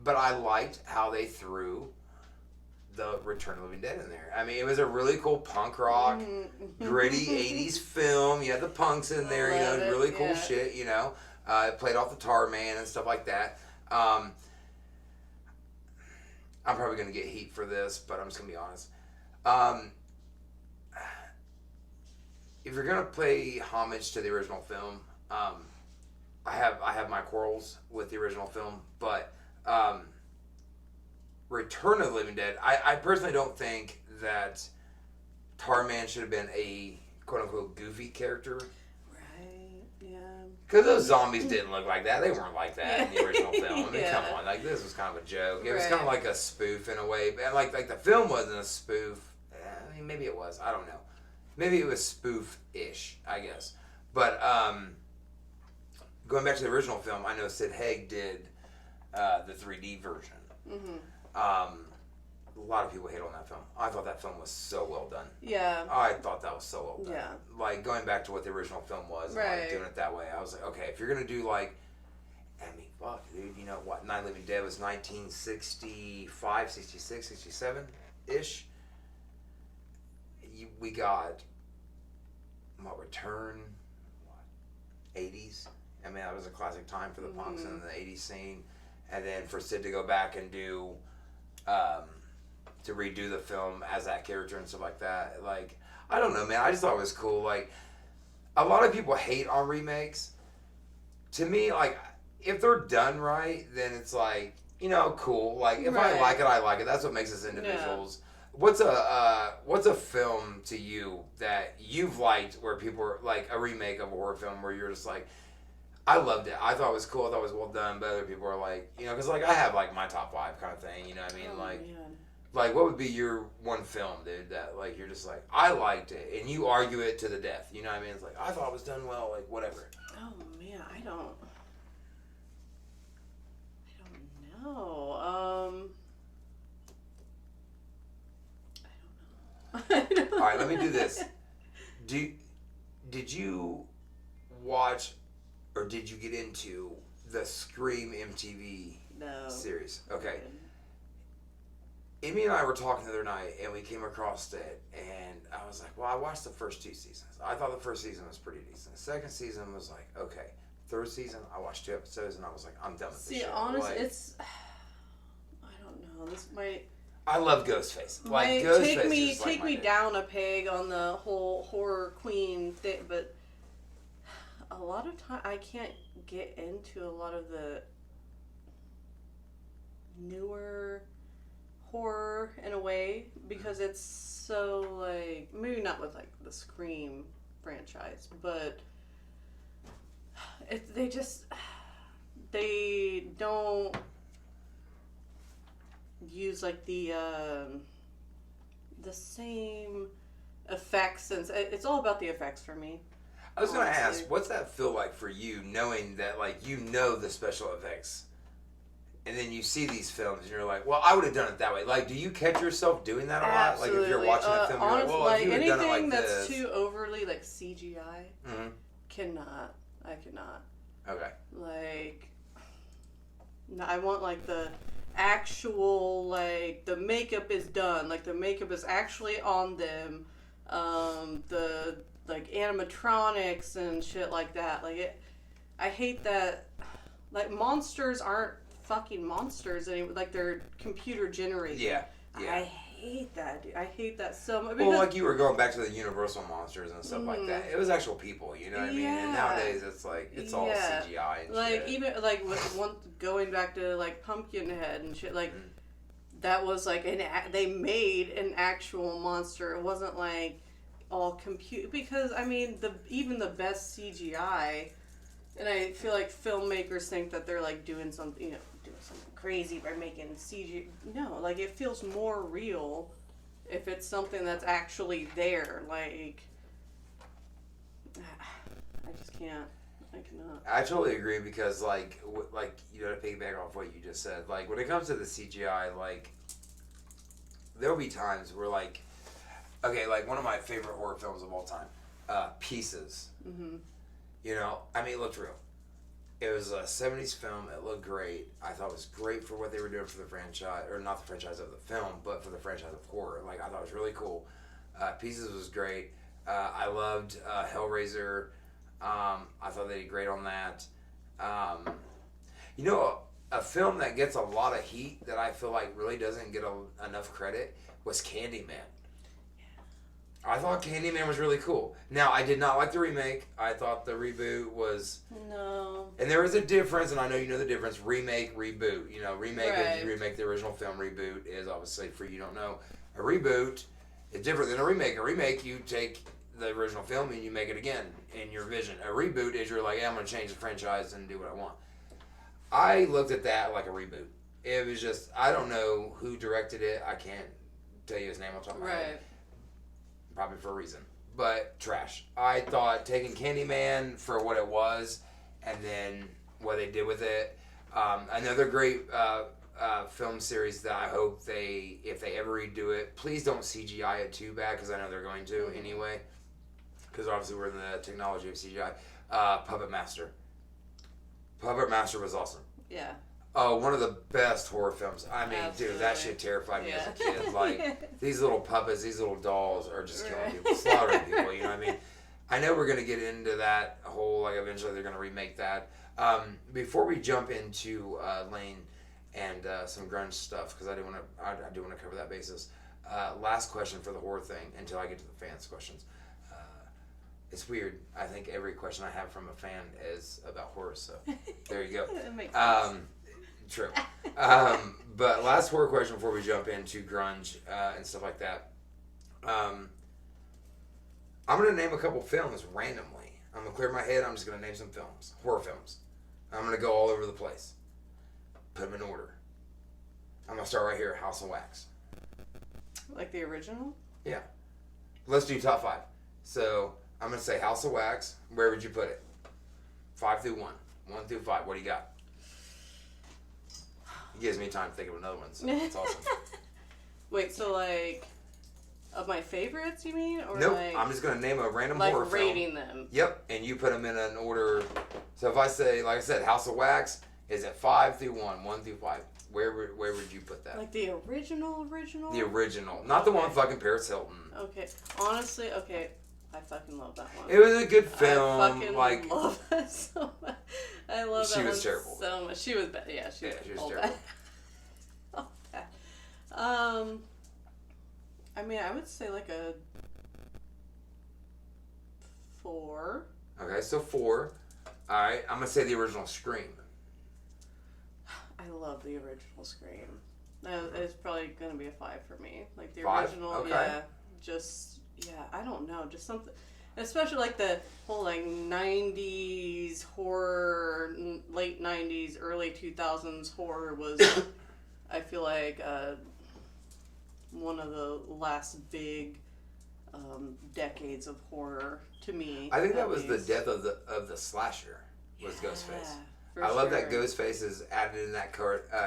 But I liked how they threw the Return of the Living Dead in there. I mean, it was a really cool punk rock, gritty 80s film. You had the punks in there, you know, really cool shit, you know. It played off the Tar Man and stuff like that. I'm probably going to get heat for this, but I'm just going to be honest. If you're going to pay homage to the original film, I have my quarrels with the original film, but Return of the Living Dead, I personally don't think that Tarman should have been a quote-unquote goofy character. Right, yeah. Because those zombies didn't look like that. They weren't like that in the original film. I mean, come on. Like, this was kind of a joke. It was kind of like a spoof in a way. And like the film wasn't a spoof. I mean, maybe it was. I don't know. Maybe it was spoof-ish, I guess. But going back to the original film, I know Sid Haig did the 3D version. Mm-hmm. A lot of people hate on that film. I thought that film was so well done. Yeah. I thought that was so well done. Yeah. Like, going back to what the original film was, and like doing it that way, I was like, okay, if you're going to do like, I mean, fuck, dude, you know what, Night of the Living Dead was 1965, 66, 67-ish. We got, Return, 80s. I mean, that was a classic time for the punks in the 80s scene. And then for Sid to go back and do, to redo the film as that character and stuff like that. Like, I don't know, man. I just thought it was cool. Like, a lot of people hate on remakes. To me, like, if they're done right, then it's like, you know, cool. Like, if I like it, I like it. That's what makes us individuals. Yeah. What's a film to you that you've liked where people are, like, a remake of a horror film where you're just like, I loved it. I thought it was cool. I thought it was well done. But other people are like, you know, because like I have like my top 5 kind of thing. You know what I mean? Like what would be your one film, dude, that like you're just like I liked it, and you argue it to the death. You know what I mean? It's like I thought it was done well. Like whatever. Oh man, I don't know. I don't know. All right, let me do this. Did you watch, or did you get into the Scream MTV series? Okay. Amy and I were talking the other night, and we came across it, and I was like, well, I watched the first 2 seasons. I thought the first season was pretty decent. The second season was like, okay. Third season, I watched 2 episodes, and I was like, I'm done with this shit. See, honestly, like, it's... I don't know. This might... I love Ghostface. Like, Ghostface take me down a peg on the whole horror queen thing, but a lot of time I can't get into a lot of the newer horror in a way because it's so like maybe not with like the Scream franchise, but they don't use like the same effects, and it's all about the effects for me. I was going to ask, what's that feel like for you, knowing that like you know the special effects, and then you see these films and you're like, well, I would have done it that way. Like, do you catch yourself doing that a lot? Absolutely. Like if you're watching a film, you're honestly, like, well, if you would have done it like anything that's this. too overly like CGI, Mm-hmm. I cannot. Okay. Like, no, I want like the actual, like the makeup is done, like the makeup is actually on them, the like animatronics and shit like that. Like I hate that. Like monsters aren't fucking monsters anymore. Like they're computer generated. Yeah. I hate that, dude. I hate that so much. Well, like you were going back to the Universal monsters and stuff like that. It was actual people, you know what I mean? And nowadays it's like it's all CGI and like shit. even like with one going back to like Pumpkinhead and shit. Like that was like they made an actual monster. It wasn't like all because I mean even the best CGI, and I feel like filmmakers think that they're like doing something, you know, doing something crazy by making CG. No, like it feels more real if it's something that's actually there. Like I just can't. I cannot. I totally agree because like you know, to piggyback off what you just said, like when it comes to the CGI, like there'll be times where like, okay, like one of my favorite horror films of all time, Pieces. Mm-hmm. You know, I mean, it looked real. It was a 70s film. It looked great. I thought it was great for what they were doing for the franchise, or not the franchise of the film, but for the franchise of horror. Like, I thought it was really cool. Pieces was great. I loved Hellraiser. I thought they did great on that. You know, a film that gets a lot of heat that I feel like really doesn't get enough credit was Candyman. I thought Candyman was really cool. Now, I did not like the remake. I thought the reboot was... No. And there is a difference, and I know you know the difference. Remake, reboot. You know, remake is you remake the original film. Reboot is, obviously, for you don't know, a reboot is different than a remake. A remake, you take the original film and you make it again in your vision. A reboot is you're like, hey, I'm going to change the franchise and do what I want. I looked at that like a reboot. It was just, I don't know who directed it. I can't tell you his name on top of my head. Probably for a reason. But trash. I thought taking Candyman for what it was and then what they did with it. Another great film series that I hope if they ever redo it, please don't CGI it too bad because I know they're going to anyway. Because obviously we're in the technology of CGI. Puppet Master. Puppet Master was awesome. Yeah. Oh, one of the best horror films. I mean, dude, that shit terrified me as a kid. Like, these little puppets, these little dolls are just killing people, slaughtering people, you know what I mean? I know we're going to get into that whole, like, eventually they're going to remake that. Before we jump into Lane and some grunge stuff, because I do want to cover that basis. Last question for the horror thing until I get to the fans' questions. It's weird. I think every question I have from a fan is about horror, so there you go. That makes sense. True. But last horror question before we jump into grunge and stuff like that. I'm going to name a couple films randomly. I'm going to clear my head. I'm just going to name some films. Horror films. I'm going to go all over the place. Put them in order. I'm going to start right here. House of Wax. Like the original? Yeah. Let's do top 5. So I'm going to say House of Wax. Where would you put it? 5 through 1. 1 through 5. What do you got? It gives me time to think of another one, so it's awesome. Wait, so like Of my favorites, you mean? Or nope. like, I'm just gonna name a random like horror film. rating them. Yep, and you put them in an order. So if I say, like I said, House of Wax is at 5 through 1, 1 through 5. Where would you put that? Like the original? The original, not the one with fucking Paris Hilton. Okay, honestly, okay. I fucking love that one. It was a good film. I fucking love that so much. I love that one. She was terrible. So much. She was bad. Yeah, she was terrible. Bad. All bad. I mean, I would say like a 4. Okay, so 4. All right, I'm gonna say the original Scream. I love the original Scream. It's probably gonna be a 5 for me. Like the 5? original, okay. I don't know, just something, especially like the whole like 90s horror, late 90s, early 2000s horror was, I feel like, one of the last big decades of horror to me. I think that was the death of the slasher, was Ghostface. I love that Ghostface is added in that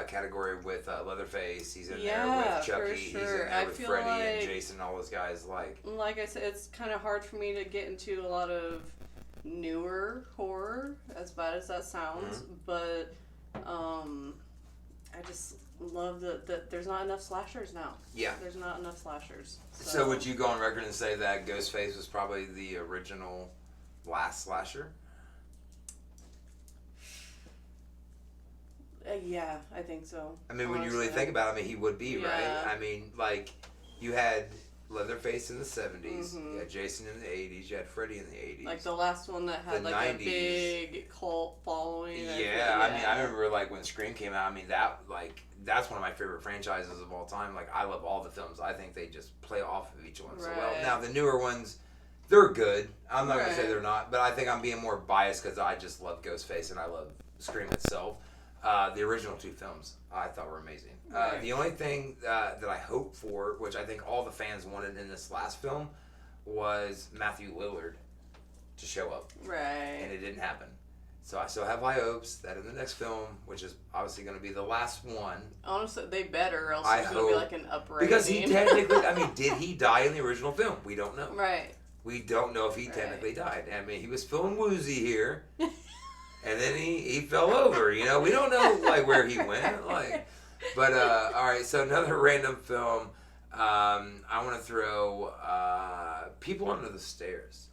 category with Leatherface. He's in there with Chucky. He's in there with Freddy and Jason, all those guys. Like I said, it's kind of hard for me to get into a lot of newer horror, as bad as that sounds. Mm-hmm. But I just love that there's not enough slashers now. Yeah. There's not enough slashers. So would you go on record and say that Ghostface was probably the original last slasher? Yeah, I think so. I mean, when you really think about it, I mean, he would be, right? I mean, like, you had Leatherface in the 70s, you had Jason in the 80s, you had Freddy in the 80s. Like the last one that had, like, 90s. A big cult following. Yeah, I mean, I remember, like, when Scream came out, I mean, that's one of my favorite franchises of all time. Like, I love all the films. I think they just play off of each one so well. Now, the newer ones, they're good. I'm not going to say they're not, but I think I'm being more biased because I just love Ghostface and I love Scream itself. The original 2 films I thought were amazing. The only thing that I hope for, which I think all the fans wanted in this last film, was Matthew Lillard to show up. Right. And it didn't happen. So I still have high hopes that in the next film, which is obviously going to be the last one. Honestly, they better, or else it's going to be like an uprising. Because he technically, I mean, did he die in the original film? We don't know. Right. We don't know if he technically died. I mean, he was feeling woozy here. And then he fell over, you know. We don't know, like, where he went. Like, but, all right, so another random film. I want to throw People Under the Stairs.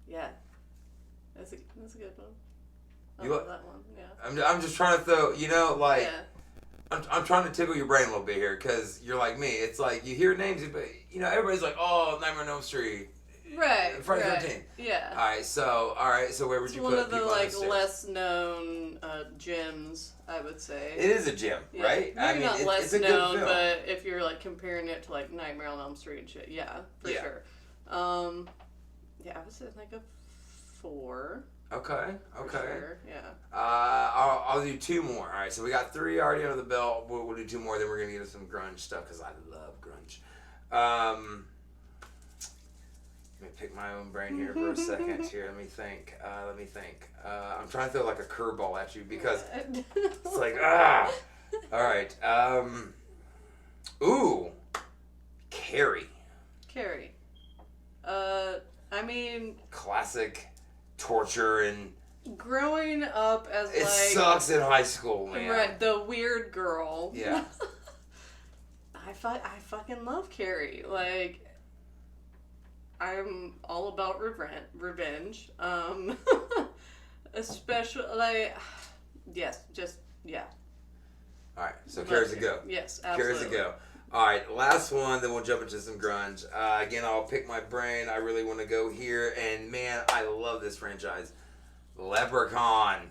Yeah. That's a good one. I love that one, yeah. I'm just trying to throw, you know, like, yeah. I'm trying to tickle your brain a little bit here, because you're like me. It's like, you hear names, but, you know, everybody's like, oh, Nightmare on Elm Street. Right. Friday the 13th. Yeah. All right. So where would you put one of the People like Under the Stairs? less known gyms, I would say. It is a gym, right? Maybe I mean, not less known, but if you're like comparing it to like Nightmare on Elm Street and shit, for sure. I would say like a 4. Okay. Sure, yeah. I'll do 2 more. All right. So we got 3 already under the belt. We'll do 2 more. Then we're gonna get into some grunge stuff because I love grunge. Let me pick my own brain here for a second. Here, let me think. I'm trying to throw like a curveball at you because it's like All right. Carrie. I mean, classic torture and growing up as it sucks in high school, man. Right, the weird girl. Yeah. I fucking love Carrie. Like, I'm all about revenge. Especially, like, yeah. All right, so Carrie's a go. Yes, absolutely. Carrie's a go. All right, last one, then we'll jump into some grunge. Again, I'll pick my brain. I really want to go here, and man, I love this franchise. Leprechaun.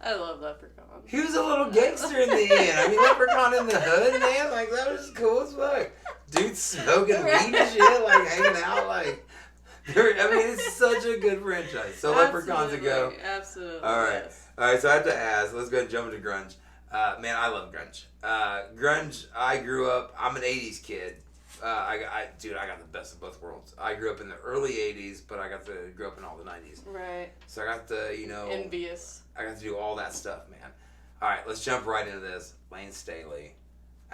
I love Leprechaun. He was a little gangster in the end. I mean, Leprechaun in the hood, man. Like, that was cool as fuck. Dude smoking weed and shit, like, hanging out, like... I mean, it's such a good franchise. So Leprechaun's a go. Absolutely. All right. Yes. All right, so I have to ask. Let's go ahead and jump into grunge. Man, I love grunge. Grunge, I grew up... I'm an 80s kid. I got the best of both worlds. I grew up in the early 80s, but I got to grow up in all the 90s. Right. So I got to, Envious. I got to do all that stuff, man. All right, let's jump right into this. Lane Staley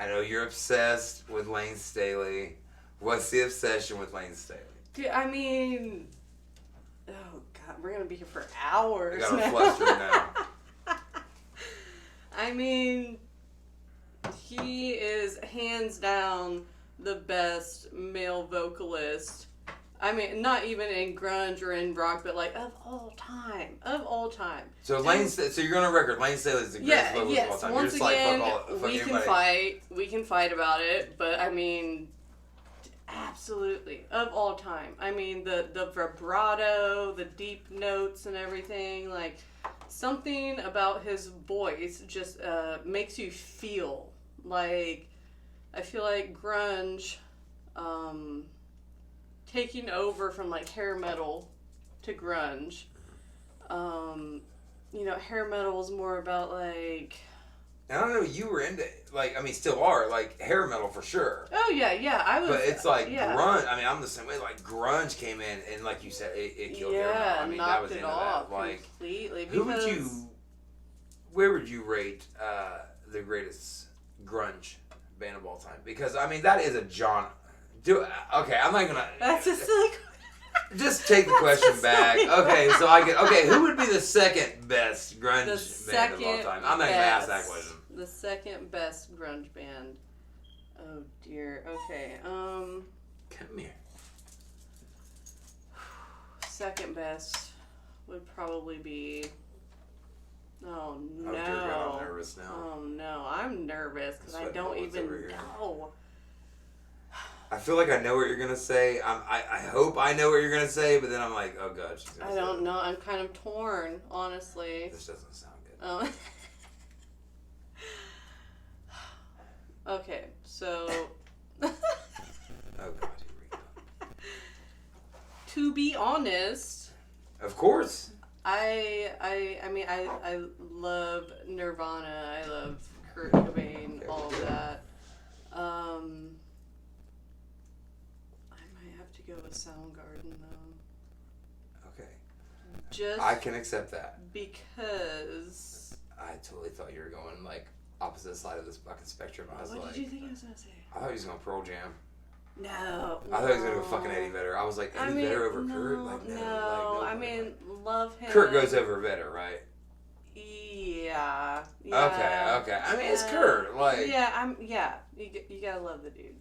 I know you're obsessed with Lane Staley. What's the obsession with Lane Staley? Dude, I mean, oh God, we're gonna be here for hours. I got flustered now. I mean, he is hands down the best male vocalist. I mean, not even in grunge or in rock, but like of all time. So so you're on a record. Lane Staley is the greatest vocalist of all time. Once again, fuck we can fight. We can fight about it, but I mean, absolutely of all time. I mean, the vibrato, the deep notes, and everything. Like something about his voice just makes you feel like. I feel like grunge. Taking over from like hair metal to grunge. Hair metal is more about like. I don't know. You were into still are like hair metal for sure. Oh yeah. I was. But it's like grunge. I mean, I'm the same way. Like grunge came in and like you said, it killed hair metal. I mean, that was into that. Like completely. Where would you rate the greatest grunge band of all time? Because I mean, that is a genre. Okay, I'm not gonna. That's a silly question. Just take the question back. Okay, so who would be the second best grunge band of all time? I'm not gonna ask that question. The second best grunge band. Oh dear. Okay. Come here. Second best would probably be. Oh no. Oh dear God, I'm nervous now. Oh no, I'm nervous because I don't even know. I feel like I know what you're gonna say. I hope I know what you're gonna say, but then I'm like, oh God, she's gonna I don't know. I'm kind of torn, honestly. This doesn't sound good. Okay, so. Oh God, here we go. To be honest. Of course. I love Nirvana. I love Kurt Cobain. All of that. Go with Soundgarden though. Okay. Just I can accept that. Because I totally thought you were going like opposite side of this fucking spectrum. I was what did you think I was gonna say? I thought he was going Pearl Jam. No. I thought he was gonna go fucking Eddie Vedder. I was like, Eddie Vedder over Kurt? Like no. I mean, love him. Kurt goes over Vedder, right? Yeah. Okay. I mean, it's Kurt. Like You gotta love the dude.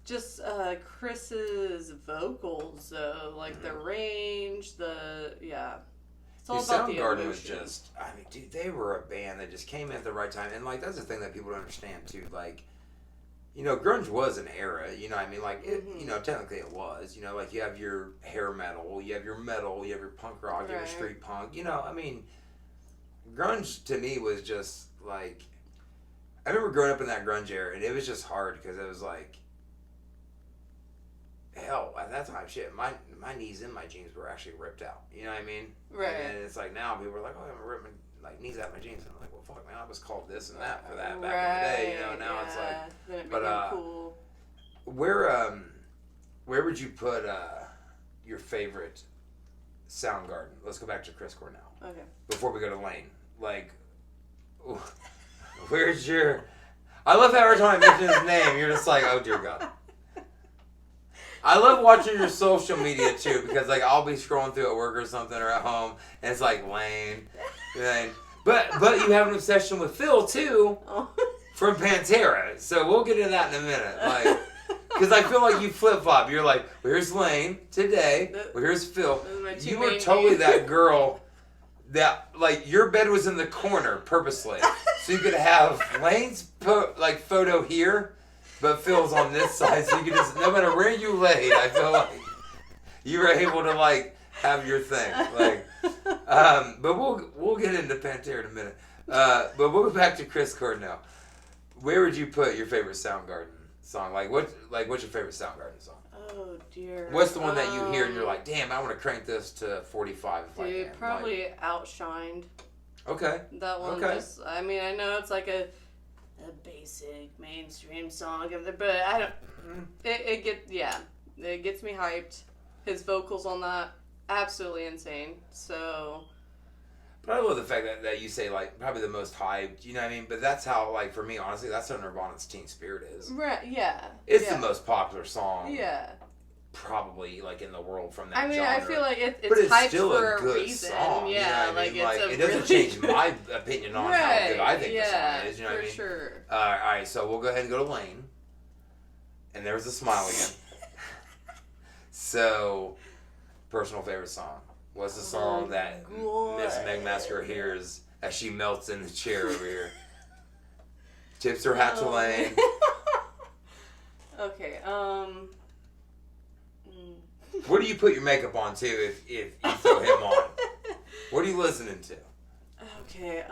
Just Chris's vocals though, like the range, It's all about the emotion. Soundgarden was just, I mean, dude, they were a band that just came in at the right time, and like that's the thing that people don't understand too. Like, grunge was an era. You know what I mean? Like, it, technically it was. Like you have your hair metal, you have your metal, you have your punk rock, you have your street punk. I mean, grunge to me was just like, I remember growing up in that grunge era, and it was just hard because it was like. Hell, at that time, shit, my knees and my jeans were actually ripped out. You know what I mean? Right. And it's like now people are like, oh, I'm ripping knees out my jeans. And I'm like, well, fuck, man, I was called this and that for that back in the day. Now it's like, then it became cool. Where would you put your favorite Soundgarden? Let's go back to Chris Cornell. Okay. Before we go to Lane, like, where's your? I love how every time I mention his name, you're just like, oh dear God. I love watching your social media too because like I'll be scrolling through at work or something or at home and it's like Lane. But you have an obsession with Phil too from Pantera. So we'll get into that in a minute. Like, because I feel like you flip flop. You're like, well, here's Lane today. Well, here's Phil. You were totally that girl that like your bed was in the corner purposely so you could have Lane's photo here. But Phil's on this side, so you can just, no matter where you laid, I feel like you were able to like have your thing. Like, but we'll get into Pantera in a minute. But we'll go back to Chris Cornell. Where would you put your favorite Soundgarden song? What's your favorite Soundgarden song? Oh dear. What's the one that you hear and you're like, damn, I want to crank this to 45 if I can. Dude, probably Outshined. Okay. That one just, I mean, I know it's like a basic mainstream song, but I don't. It gets me hyped. His vocals on that absolutely insane. So But I love the fact that you say, like, probably the most hyped, you know what I mean? But that's how, like, for me, honestly, that's how Nirvana's Teen Spirit is. Right, yeah. It's the most popular song. Yeah. Probably, like, in the world from that genre. I mean, I feel like it's hyped still for a good reason. Song, yeah, you know like, I mean? Like, it's it doesn't change my opinion on how good I think the song is, you know what I mean? For sure. Alright, so we'll go ahead and go to Lane. And there's a smile again. So, personal favorite song. What's the song that Miss Meg Massacre hears as she melts in the chair over here? Tips her hat to Lane. Okay, Where do you put your makeup on too if you throw him on? What are you listening to? Okay,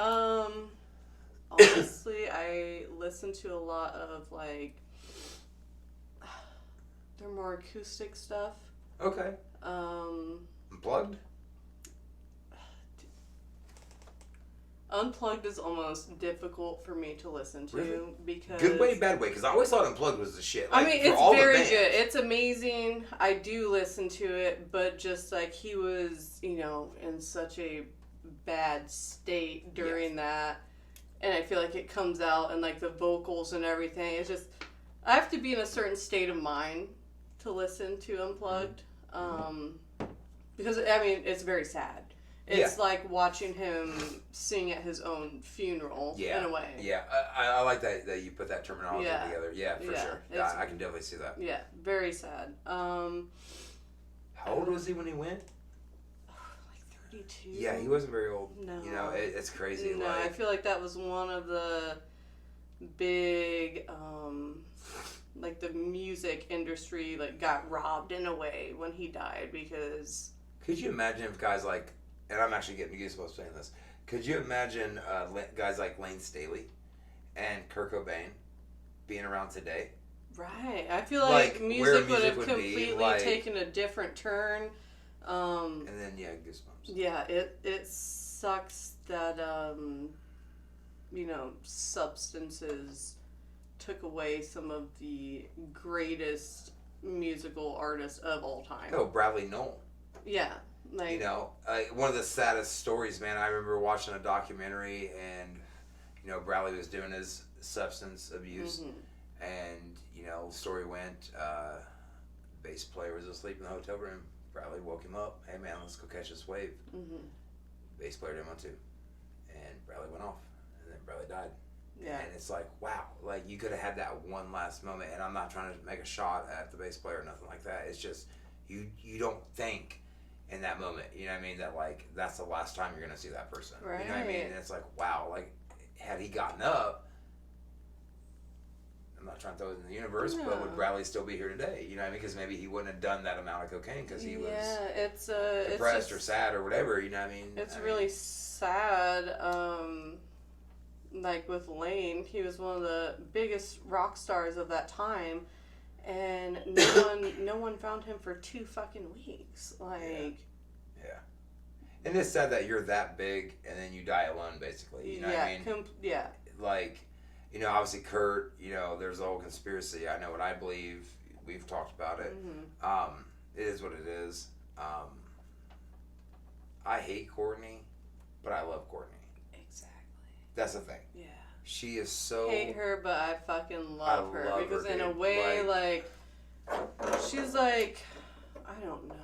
honestly, I listen to a lot of, like, they're more acoustic stuff. Okay. Unplugged? Unplugged is almost difficult for me to listen to Really? because... Good way, bad way, because I always thought Unplugged was the shit. Like, I mean, it's very good. It's amazing. I do listen to it, but just, like, he was, you know, in such a bad state during that, and I feel like it comes out, and, like, the vocals and everything, it's just... I have to be in a certain state of mind to listen to Unplugged, because, I mean, it's very sad. It's like watching him sing at his own funeral, in a way. Yeah, I like that you put that terminology together. Yeah, for sure. I can definitely see that. Yeah, very sad. How old was he when he went? Like 32. Yeah, he wasn't very old. No. You know, it's crazy. No, I feel like that was one of the big, like, the music industry, like, got robbed in a way when he died, because... Could you imagine if guys like... And I'm actually getting goosebumps saying this. Could you imagine guys like Lane Staley and Kurt Cobain being around today? Right. I feel like music would have completely taken a different turn. And then, goosebumps. Yeah, it sucks that, you know, substances took away some of the greatest musical artists of all time. Oh, Bradley Nowell. Yeah. Like, you know, one of the saddest stories, man. I remember watching a documentary, and you know, Bradley was doing his substance abuse, and you know, the story went, bass player was asleep in the hotel room. Bradley woke him up. Hey, man, let's go catch this wave. Bass player didn't want to, and Bradley went off, and then Bradley died. Yeah, and it's like, wow, like you could have had that one last moment. And I'm not trying to make a shot at the bass player or nothing like that. It's just you don't think in that moment, you know what I mean, that like that's the last time you're gonna see that person. Right. You know what I mean? And it's like, wow, like had he gotten up, I'm not trying to throw it in the universe, but would Bradley still be here today? You know what I mean? Because maybe he wouldn't have done that amount of cocaine because he was depressed or sad or whatever. You know what I mean? It's really sad. Like with Lane, he was one of the biggest rock stars of that time. And no one found him for 2 fucking weeks. Like, yeah. And it's sad that you're that big and then you die alone, basically. You know what I mean? Like, you know, obviously Kurt, you know, there's a whole conspiracy. I know what I believe. We've talked about it. It is what it is. I hate Courtney, but I love Courtney. Exactly. That's the thing. Yeah. She is so... hate her, but I fucking love her. Because in a way, like, she's like, I don't know.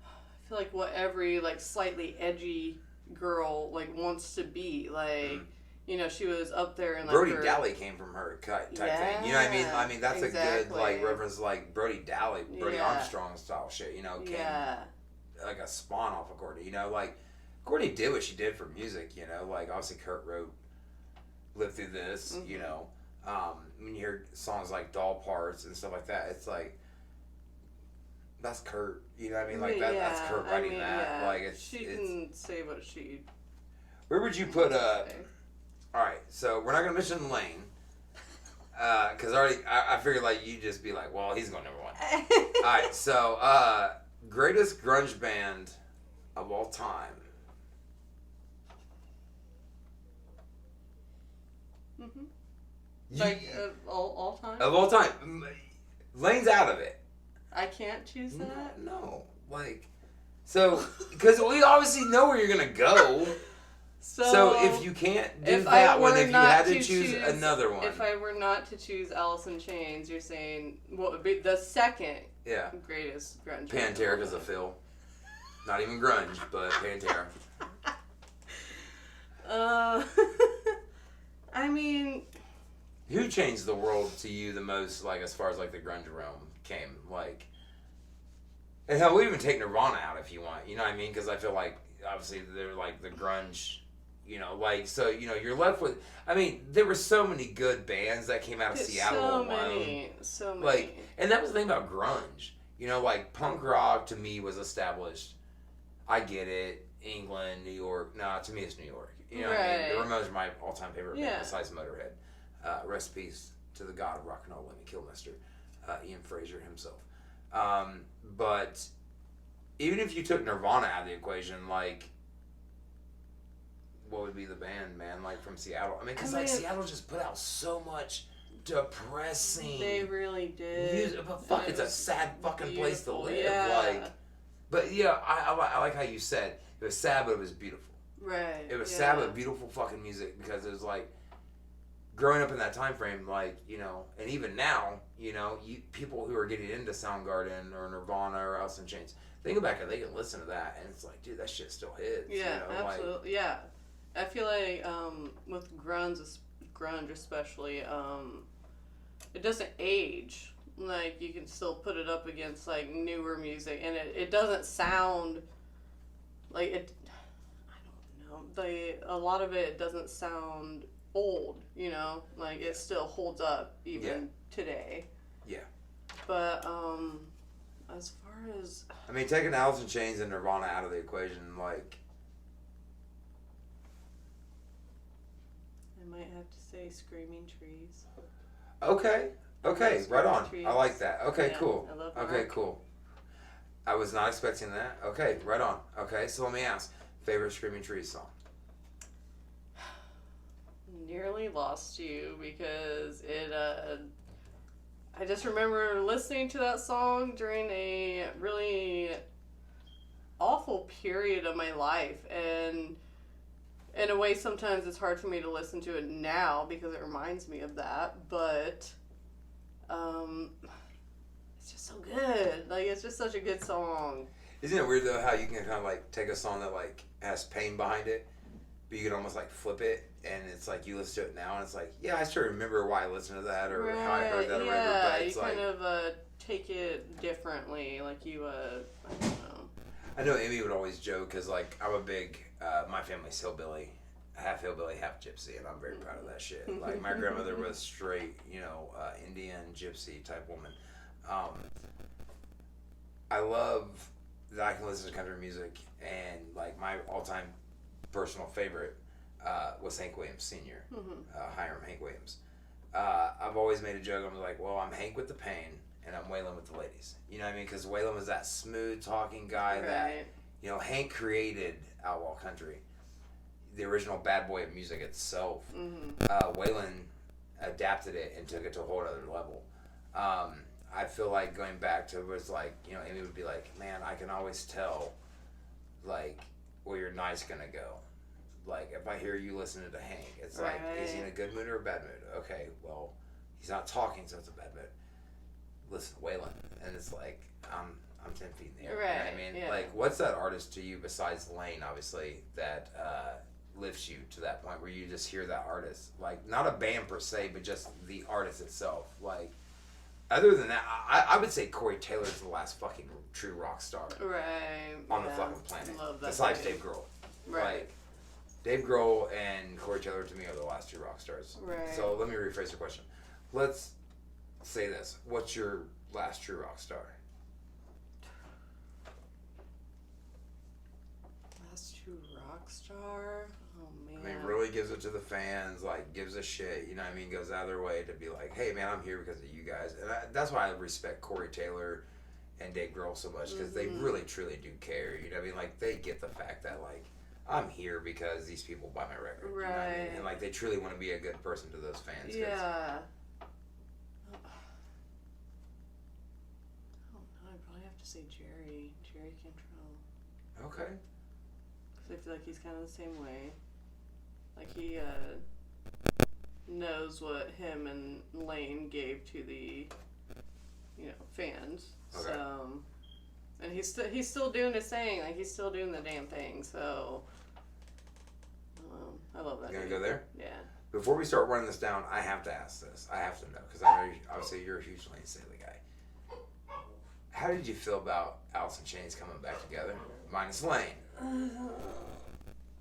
I feel like what every, like, slightly edgy girl, like, wants to be. Like, you know, she was up there and, like, Brody Daly came from her type thing. You know what I mean? I mean, that's a good, like, reference, like, Brody Daly, Brody Armstrong style shit, you know, came, like, a spawn off of Courtney, you know, like, Courtney did what she did for music, you know, like obviously Kurt wrote Live Through This, you know, when you hear songs like Doll Parts and stuff like that, it's like, that's Kurt, you know what I mean, like that's Kurt writing that, like she can say what she... Where would you put, alright, so we're not going to mention Lane, because I figured like you'd just be like, well, he's going number 1. Alright, so, greatest grunge band of all time. Like, of all time? Of all time. Lane's out of it. I can't choose that? No. Like, So, because we obviously know where you're gonna go. So if you can't do that one, if you had to choose another one. If I were not to choose Alice in Chains, you're saying what would be the second greatest grunge? Pantera because of Phil. Not even grunge, but Pantera. I mean... Who changed the world to you the most, like, as far as, like, the grunge realm came? Like... And hell, we even take Nirvana out if you want, you know what I mean? Because I feel like, obviously, they're, like, the grunge... You know, like, so, you know, you're left with... I mean, there were so many good bands that came out of Seattle alone. So many. Like, and that was the thing about grunge. You know, like, punk rock, to me, was established. I get it. England, New York. Nah, to me, it's New York. You know what I mean? The Ramones are my all-time favorite band besides Motorhead. Rest in peace to the god of rock and roll, Lemmy Kilmister, Ian Fraser himself. But even if you took Nirvana out of the equation, like... What would be the band, man? Like from Seattle? I mean, because like Seattle just put out so much depressing. They really did. Music, but fuck, it's a sad fucking place to live. Yeah. Like, but yeah, I like how you said it was sad, but it was beautiful. Right. It was sad, but beautiful fucking music because it was like growing up in that time frame, like you know, and even now, you know, people who are getting into Soundgarden or Nirvana or Alice in Chains, think back and they can listen to that, and it's like, dude, that shit still hits. Yeah, you know? absolutely. Like, yeah. I feel like with grunge especially, it doesn't age. Like you can still put it up against like newer music, and it doesn't sound like it. I don't know. A lot of it doesn't sound old. You know, like it still holds up even today. Yeah. But as far as I mean, taking Alice in Chains and Nirvana out of the equation, like. I might have to say Screaming Trees. Okay, right on. Trees. I like that. Okay, Yeah, cool. I love Okay, rock. cool. I was not expecting that. Okay, right on. Okay, so let me ask, favorite Screaming Trees song? Nearly Lost You because it. I just remember listening to that song during a really awful period of my life, and in a way sometimes it's hard for me to listen to it now because it reminds me of that, but it's just so good. Like, it's just such a good song. Isn't it weird though how you can kind of like take a song that like has pain behind it, but you can almost like flip it, and it's like you listen to it now and it's like, yeah, I still remember why I listened to that or how I heard that or whatever, but it's you like... kind of take it differently, like you, I don't know. I know Amy would always joke because like I'm a big, my family's hillbilly, half hillbilly, half gypsy, and I'm very proud of that shit. Like my grandmother was straight, you know, Indian gypsy type woman. I love that I can listen to country music, and like my all-time personal favorite was Hank Williams Sr., Hiram Hank Williams. I've always made a joke. I'm like, well, I'm Hank with the pain, and I'm Waylon with the ladies. You know what I mean? Because Waylon was that smooth talking guy that, you know, Hank created outlaw country, the original bad boy of music itself. Waylon adapted it and took it to a whole other level. I feel like going back to was like, you know, Amy would be like, man, I can always tell, like, where your night's gonna go. Like, if I hear you listening to Hank, it's like, is he in a good mood or a bad mood? Okay, well, he's not talking, so it's a bad mood. Listen to Waylon, and it's like, I'm 10 feet in the air. Right. You know what I mean? Like, what's that artist to you besides Lane, obviously, that lifts you to that point where you just hear that artist? Like, not a band per se, but just the artist itself. Like, other than that, I would say Corey Taylor's the last fucking true rock star. On the fucking planet. Love that. Besides Dave Grohl. Right. Like, Dave Grohl and Corey Taylor to me are the last two rock stars. Right. So let me rephrase the question. Let's say this. What's your last true rock star? Last true rock star? Oh, man. I mean, really gives it to the fans, like, gives a shit, you know what I mean? Goes out of their way to be like, hey, man, I'm here because of you guys. And that's why I respect Corey Taylor and Dave Grohl so much, because they really, truly do care. You know what I mean? Like, they get the fact that, like, I'm here because these people buy my record. Right. You know what I mean? And, like, they truly want to be a good person to those fans. Yeah. Oh, no, I'd probably have to say Jerry Cantrell. Okay. Because I feel like he's kind of the same way. Like he knows what him and Lane gave to the, fans. Okay. So, and he's still doing his thing. Like he's still doing the damn thing. So, I love that. You gonna go there? Yeah. Before we start running this down, I have to ask this. I have to know because I know obviously you're a huge Lane Staley guy. How did you feel about Alice in Chains coming back together, minus Lane?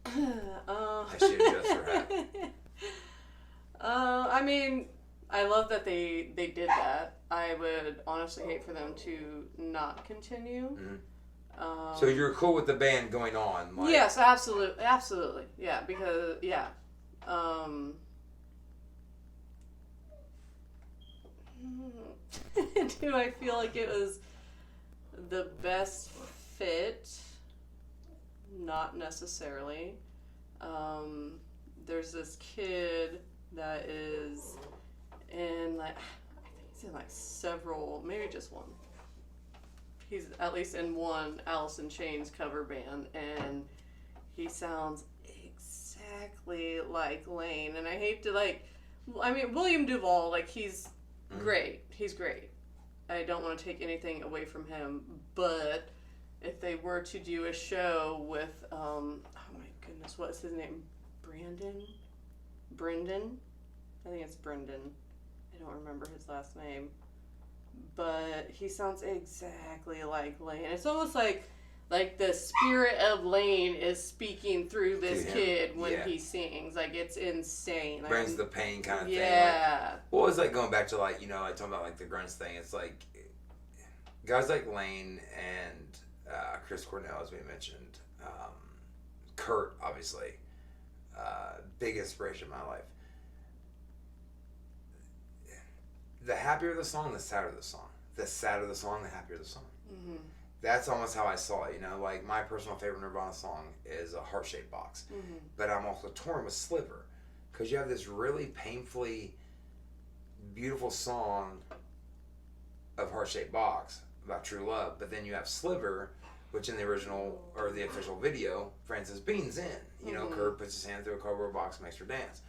I should adjust her hat. I mean, I love that they did that. I would honestly hate for them to not continue. Mm-hmm. So you're cool with the band going on? Like... Yes, absolutely. Yeah, because do I feel like it was the best fit? Not necessarily. There's this kid that is in I think he's in several, maybe just one. He's at least in one Alice in Chains cover band, and he sounds exactly like Lane. And I hate to William Duvall, he's great. He's great. I don't want to take anything away from him, but if they were to do a show with, oh my goodness, what's his name? Brendan? I think it's Brendan. I don't remember his last name. But he sounds exactly like Lane. It's almost like the spirit of Lane is speaking through this kid when he sings. It's insane. Brings the pain kind of thing. Yeah. Well, it's going back to talking about the grunge thing. It's guys like Lane and Chris Cornell, as we mentioned, Kurt, obviously, big inspiration in my life. The happier the song, the sadder the song. The sadder the song, the happier the song. Mm-hmm. That's almost how I saw it. My personal favorite Nirvana song is a Heart-Shaped Box. Mm-hmm. But I'm also torn with Sliver, because you have this really painfully beautiful song of Heart-Shaped Box about true love, but then you have Sliver, which in the original or the official video, Francis Bean's in. Kurt puts his hand through a cardboard box and makes her dance.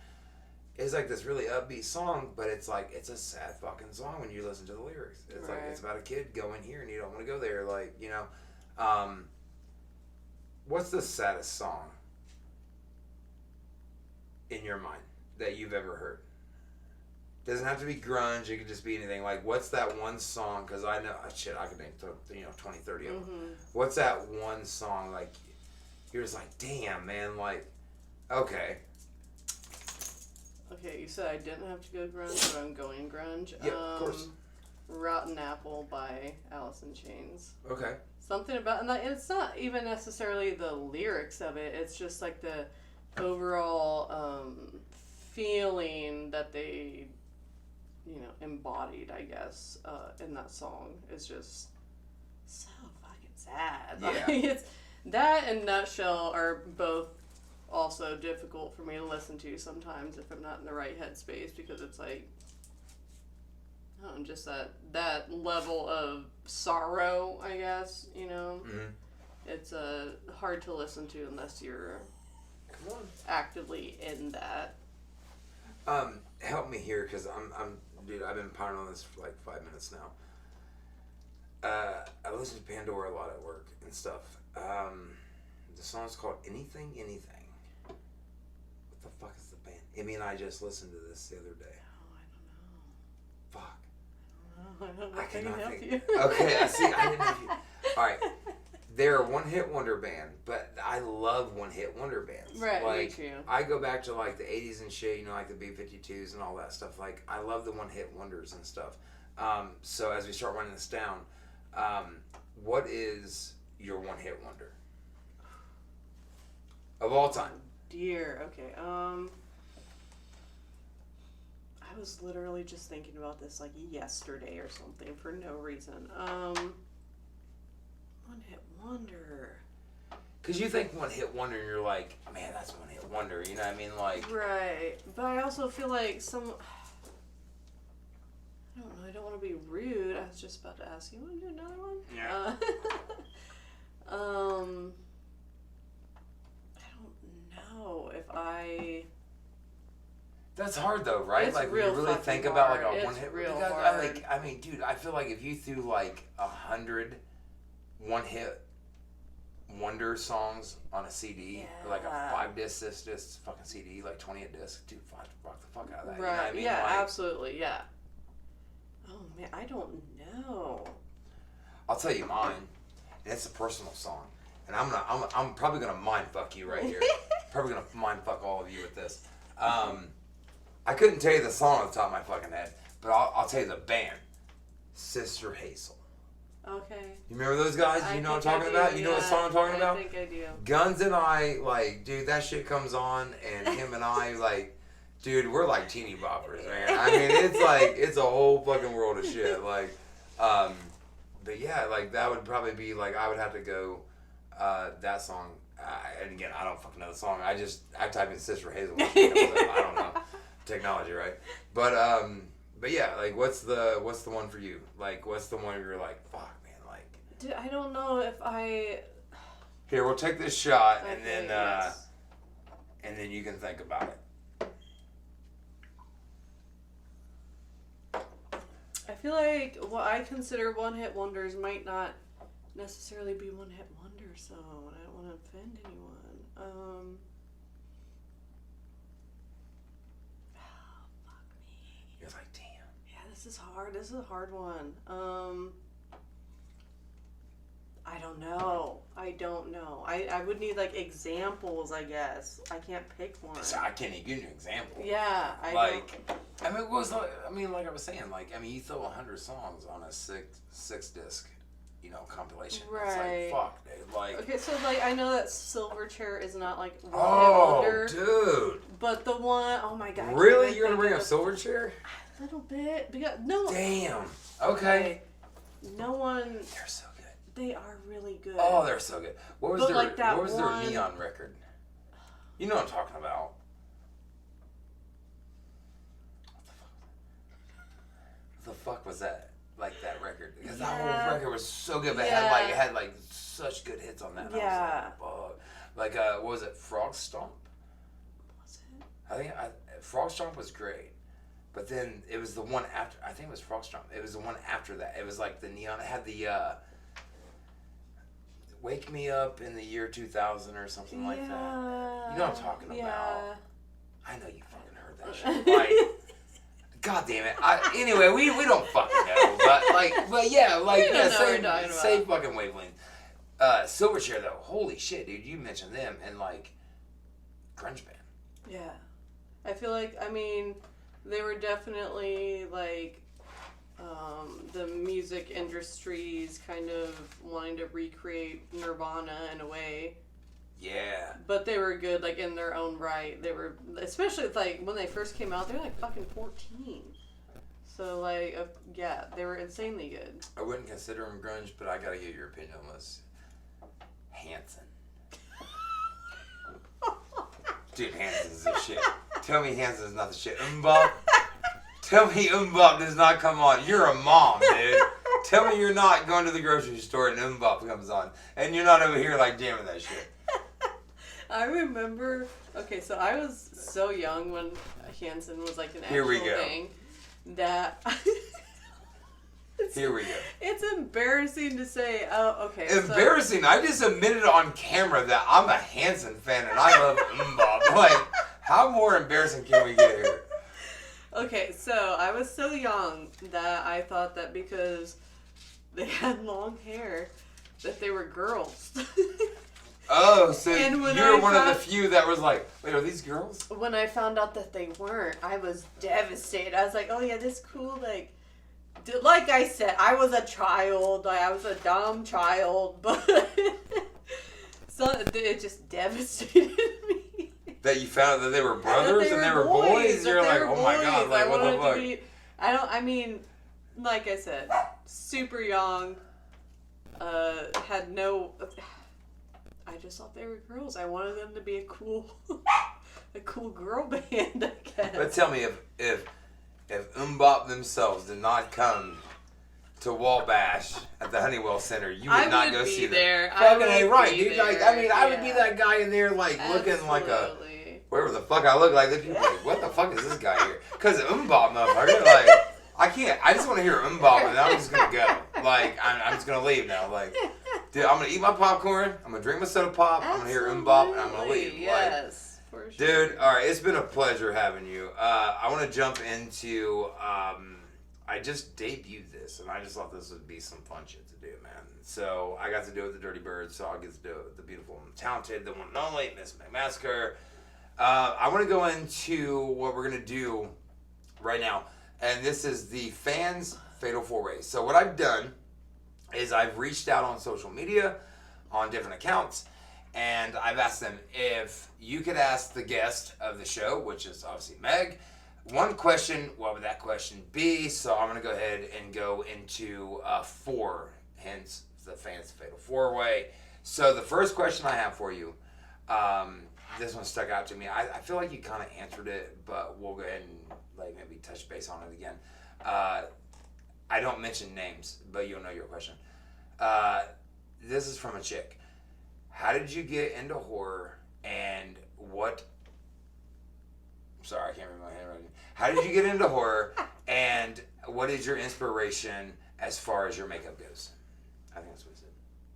It's this really upbeat song, but it's a sad fucking song when you listen to the lyrics. It's right. It's about a kid going here and you don't want to go there. What's the saddest song in your mind that you've ever heard? Doesn't have to be grunge. It could just be anything. What's that one song? Because I know, I could name 20, 30 of them. Mm-hmm. What's that one song? You're just damn, man. Okay. Okay, you said I didn't have to go grunge, but I'm going grunge. Yeah, of course. Rotten Apple by Alice in Chains. Okay. Something about, and it's not even necessarily the lyrics of it. It's just the overall feeling that they, embodied, I guess, in that song is just so fucking sad. Yeah. It's that and Nutshell are both also difficult for me to listen to sometimes if I'm not in the right headspace, because it's just that level of sorrow, I guess, Mm-hmm. It's hard to listen to unless you're actively in that. Help me here, because dude, I've been pondering on this for 5 minutes now. I listen to Pandora a lot at work and stuff. The song's called Anything, Anything. What the fuck is the band? Amy and I just listened to this the other day. Oh, I don't know. Fuck. I don't know. I cannot help think. You. Okay, I see. I didn't know if you. All right. They're a one-hit wonder band, but I love one-hit wonder bands. Right, me too. I go back to the 80s and shit, the B-52s and all that stuff. I love the one-hit wonders and stuff. So as we start running this down, what is your one-hit wonder of all time? Dear, okay. I was literally just thinking about this yesterday or something for no reason. One-hit wonder. Because you think one-hit wonder and you're man, that's one-hit wonder. You know what I mean? Right. But I also feel I don't know. I don't want to be rude. I was just about to ask you, want to do another one? Yeah. I... That's hard though, right? It's like real when you really fucking think about hard. like a It's one hit. real Because hard. I mean, dude, I feel like if you threw like 100 one hit wonder songs on a CD, or like a 5-disc, 6-disc fucking CD, like 20 a disc, dude, rock the fuck out of that. Right? You know what I mean? Yeah, like, absolutely. Yeah. Oh man, I don't know. I'll tell you mine, and it's a personal song, and I'm probably gonna mind fuck you right here. Probably gonna mind fuck all of you with this. I couldn't tell you the song on the top of my fucking head, but I'll tell you the band, Sister Hazel. Okay. You remember those guys? You know what I'm talking about? You know what song I'm talking about? I think I do. Guns and I, like, dude, that shit comes on, and him and I, like, dude, we're like teeny boppers, man. I mean, it's like, it's a whole fucking world of shit. Like, but yeah, like, that would probably be, like, I would have to go, that song. And again, I don't fucking know the song. I type in Sister Hazel. I don't know. Technology, right? But yeah, like, what's the one for you? Like, what's the one where you're like, fuck, man, like. Dude, I don't know if I. Here, we'll take this shot, Okay, and then yes. and then you can think about it. I feel like what I consider one-hit wonders might not necessarily be one-hit wonders, so I don't want to offend anyone. Fuck me. You're like, damn. Yeah, this is hard. This is a hard one. I don't know. I would need like examples, I guess. I can't pick one. So I can't even give you an example. Yeah, like I mean, like I was saying, like, I mean, you throw 100 songs on a six disc, you know, compilation. Right. It's like, fuck, dude. Like, okay, so like I know that Silverchair is not like one hit oh, wonder, dude. but the one, oh my god. Really, you're gonna bring up Silverchair? A little bit, because no. Damn. Okay. No one. They're so good. They are really good. Oh, they're so good. What was But their neon record? You know what I'm talking about. What the fuck was that? Like that record? Because that whole record was so good, but it had like such good hits on that. And yeah. I was like, what was it? Frog Stomp? Was it? I think Frog Stomp was great. But then it was the one after. I think it was Frog Stomp. It was the one after that. It was like the neon. It had the Wake Me Up in the Year 2000 or something like that. You know what I'm talking about. I know you fucking heard that shit. Like, God damn it. Anyway, we don't fucking know. But yeah, like, yeah, same fucking wavelength. Silverchair though, holy shit, dude, you mentioned them and like grunge band. Yeah. I feel like, I mean, they were definitely like the music industry's kind of wanting to recreate Nirvana in a way. Yeah. But they were good, like, in their own right. They were, especially, like, when they first came out, they were, like, fucking 14. So, like, yeah, they were insanely good. I wouldn't consider them grunge, but I gotta get your opinion on this. Hanson. Dude, Hanson's the shit. Tell me Hanson's not the shit. Tell me does not come on. You're a mom, dude. Tell me you're not going to the grocery store and comes on. And you're not over here, like, jamming that shit. I remember, okay, so I was so young when Hanson was like an actual thing that Here we go. It's embarrassing to say. Oh, okay. Embarrassing. I just admitted on camera that I'm a Hanson fan and I love MMMBop. Like, how more embarrassing can we get here? Okay, so I was so young that I thought that because they had long hair that they were girls. Oh, so you're one of the few that was like, wait, are these girls? When I found out that they weren't, I was devastated. I was like, oh yeah, this cool, like I said, I was a child. I was a dumb child, but so it just devastated me. That you found out that they were brothers and they were boys? You're like, oh my god, like, what the fuck? I mean, like I said, super young, had no... I just thought they were girls. I wanted them to be a cool girl band, I guess. But tell me, if MMMBop themselves did not come to Wabash at the Honeywell Center, you would not go see them. There. Fucking A, right, dude. Like, I mean, I would be that guy in there, like, looking like a whatever the fuck I look like. Then people are like, what the fuck is this guy here? Because Umbop, motherfucker. Like, I can't. I just want to hear Umbop, and I'm just gonna go. Like, I'm just gonna leave now. Like, dude, I'm gonna eat my popcorn. I'm gonna drink my soda pop. I'm gonna hear Umbop, and I'm gonna leave. Yes, like, for sure. Dude, all right. It's been a pleasure having you. I want to jump into. I just debuted this, and I just thought this would be some fun shit to do, man. So I got to do it with the Dirty Birds, so I'll get to do it with the beautiful and talented, the one and only, Miss Meg Massacre. I want to go into what we're going to do right now, and this is the fans' Fatal 4-Way. So what I've done is I've reached out on social media, on different accounts, and I've asked them if you could ask the guest of the show, which is obviously Meg, one question, what would that question be? So I'm going to go ahead and go into 4, hence the fans' Fatal 4-Way. So the first question I have for you, this one stuck out to me. I feel like you kind of answered it, but we'll go ahead and like maybe touch base on it again. I don't mention names, but you'll know your question. This is from a chick. How did you get into horror, and what... Sorry, I can't remember my handwriting. How did you get into horror, and what is your inspiration as far as your makeup goes? I think that's what it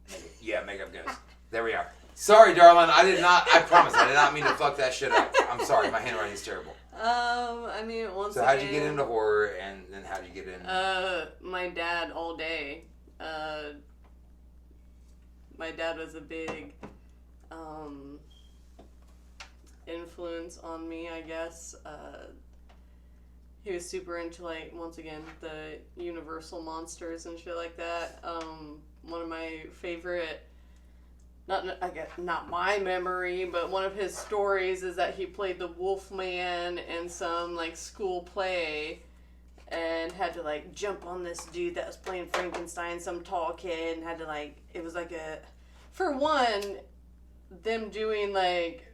said. Yeah, makeup goes. There we are. Sorry, darling. I promise, I did not mean to fuck that shit up. I'm sorry, my handwriting's terrible. I mean, So how'd you get into horror, and then how'd you get in? My dad all day. My dad was a big, influence on me, I guess. He was super into, like, once again, the Universal monsters and shit like that. One of my favorite, not my memory, but one of his stories is that he played the Wolfman in some, like, school play and had to, like, jump on this dude that was playing Frankenstein, some tall kid, and had to, like, it was like for one, them doing, like,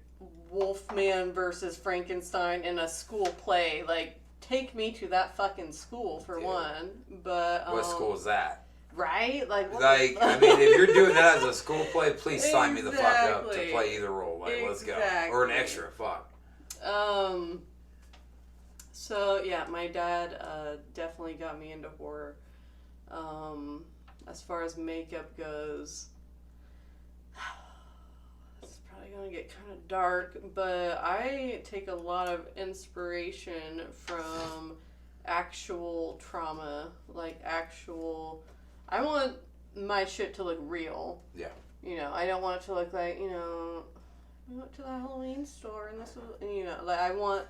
Wolfman versus Frankenstein in a school play, like, take me to that fucking school for one. But what school is that? Right? Like, I mean, if you're doing that as a school play, please sign me the fuck up to play either role. Like, let's go. Or an extra, fuck. So yeah, my dad definitely got me into horror. As far as makeup goes, gonna get kind of dark, but I take a lot of inspiration from actual trauma, like actual. I want my shit to look real. Yeah. You know, I don't want it to look like, you know, we went to the Halloween store and this was, you know, like I want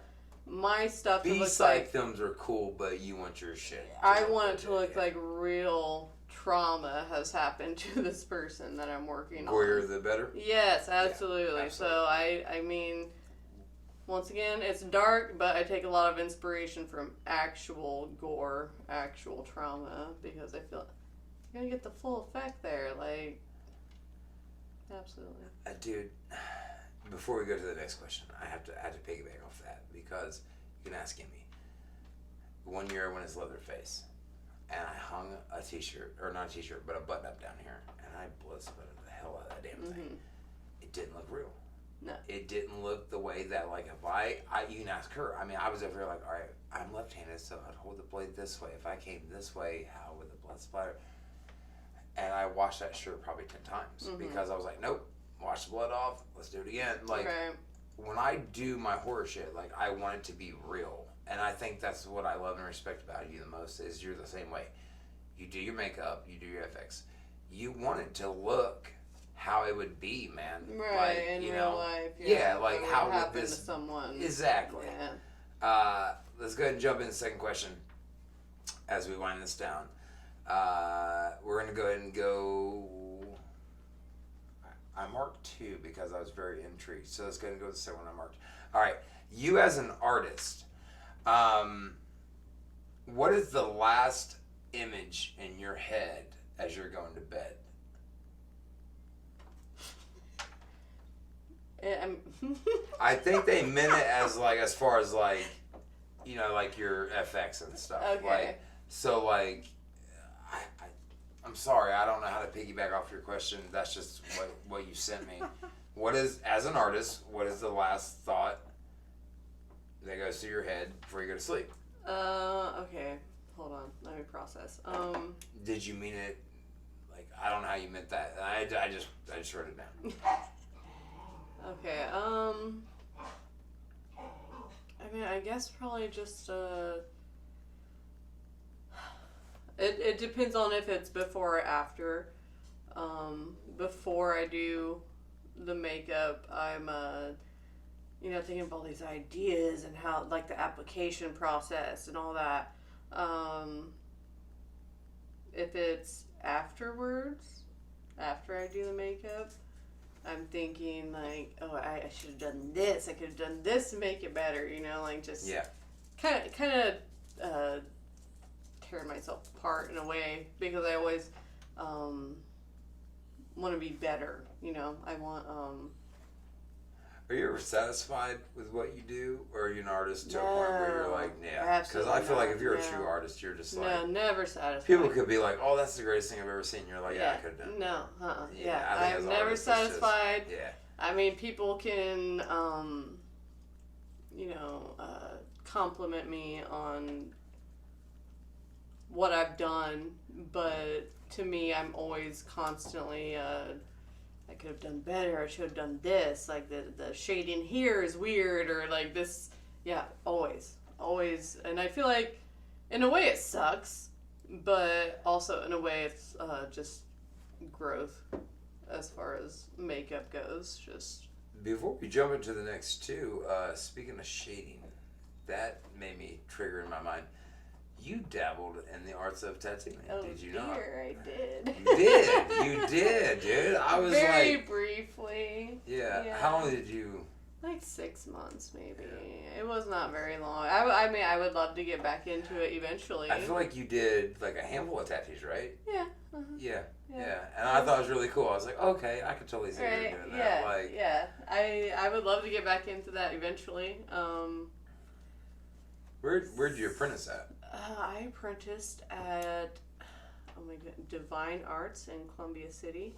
my stuff to look like. B-side films are cool, but you want your shit. I want it to look like real trauma has happened to this person that I'm working on. Goyer the better? Yes, absolutely. Yeah, absolutely. So I mean, once again, it's dark, but I take a lot of inspiration from actual gore, actual trauma, because I feel you're gonna get the full effect there. Like, absolutely. Dude, before we go to the next question, I have to piggyback off that, because you can ask Gimme. One year I went as Leatherface. And I hung a t-shirt, or not a t-shirt, but a button-up down here, and I blood-sputtered the hell out of that damn thing. It didn't look real. No. It didn't look the way that, like, if I you can ask her. I mean, I was over here like, all right, I'm left-handed, so I'd hold the blade this way. If I came this way, how would the blood splatter? And I washed that shirt probably 10 times, because I was like, nope, wash the blood off, let's do it again. Like, when I do my horror shit, like, I want it to be real. And I think that's what I love and respect about you the most, is you're the same way. You do your makeup, you do your FX. You want it to look how it would be, man. Right, like, in you real know, life. Yeah, like how would this... to someone. Exactly. Yeah. Let's go ahead and jump into the second question as we wind this down. We're going to go ahead and go... I marked 2 because I was very intrigued. So let's go ahead and go with the second one I marked. All right. You as an artist... what is the last image in your head as you're going to bed? I think they meant it as like, as far as like, you know, like your FX and stuff. Okay. Like, so like, I'm sorry, I don't know how to piggyback off your question. That's just what you sent me. What is, as an artist, what is the last thought that goes through your head before you go to sleep. Okay. Hold on. Let me process. Did you mean it? Like, I don't know how you meant that. I just wrote it down. Okay. I mean, I guess probably just It depends on if it's before or after. Before I do the makeup, I'm thinking of all these ideas and how, like, the application process and all that. If it's afterwards, after I do the makeup, I'm thinking, like, oh, I should have done this. I could have done this to make it better, like, just kind of tear myself apart in a way, because I always want to be better, I want Are you ever satisfied with what you do, or are you an artist to a point where you're like, yeah? Because I feel like if you're a true artist, you're just like... No, never satisfied. People could be like, oh, that's the greatest thing I've ever seen. You're like, yeah I could have done it. No, Yeah, I'm never satisfied. Just, I mean, people can, compliment me on what I've done, but to me, I'm always constantly... I could have done better. I should have done this. Like, the shading here is weird, or like this. Yeah, always. And I feel like, in a way, it sucks, but also in a way, it's just growth as far as makeup goes. Just before we jump into the next two, speaking of shading, that made me trigger in my mind. You dabbled in the arts of tattooing, did you not? I did. You did, dude. I was very briefly. Yeah. How long did you? Like 6 months, maybe. Yeah. It was not very long. I mean, I would love to get back into it eventually. I feel like you did like a handful of tattoos, right? Yeah. Yeah. And I thought it was really cool. I was like, okay, I could totally see you doing that. Yeah. I would love to get back into that eventually. Where'd you apprentice at? I apprenticed at Divine Arts in Columbia City.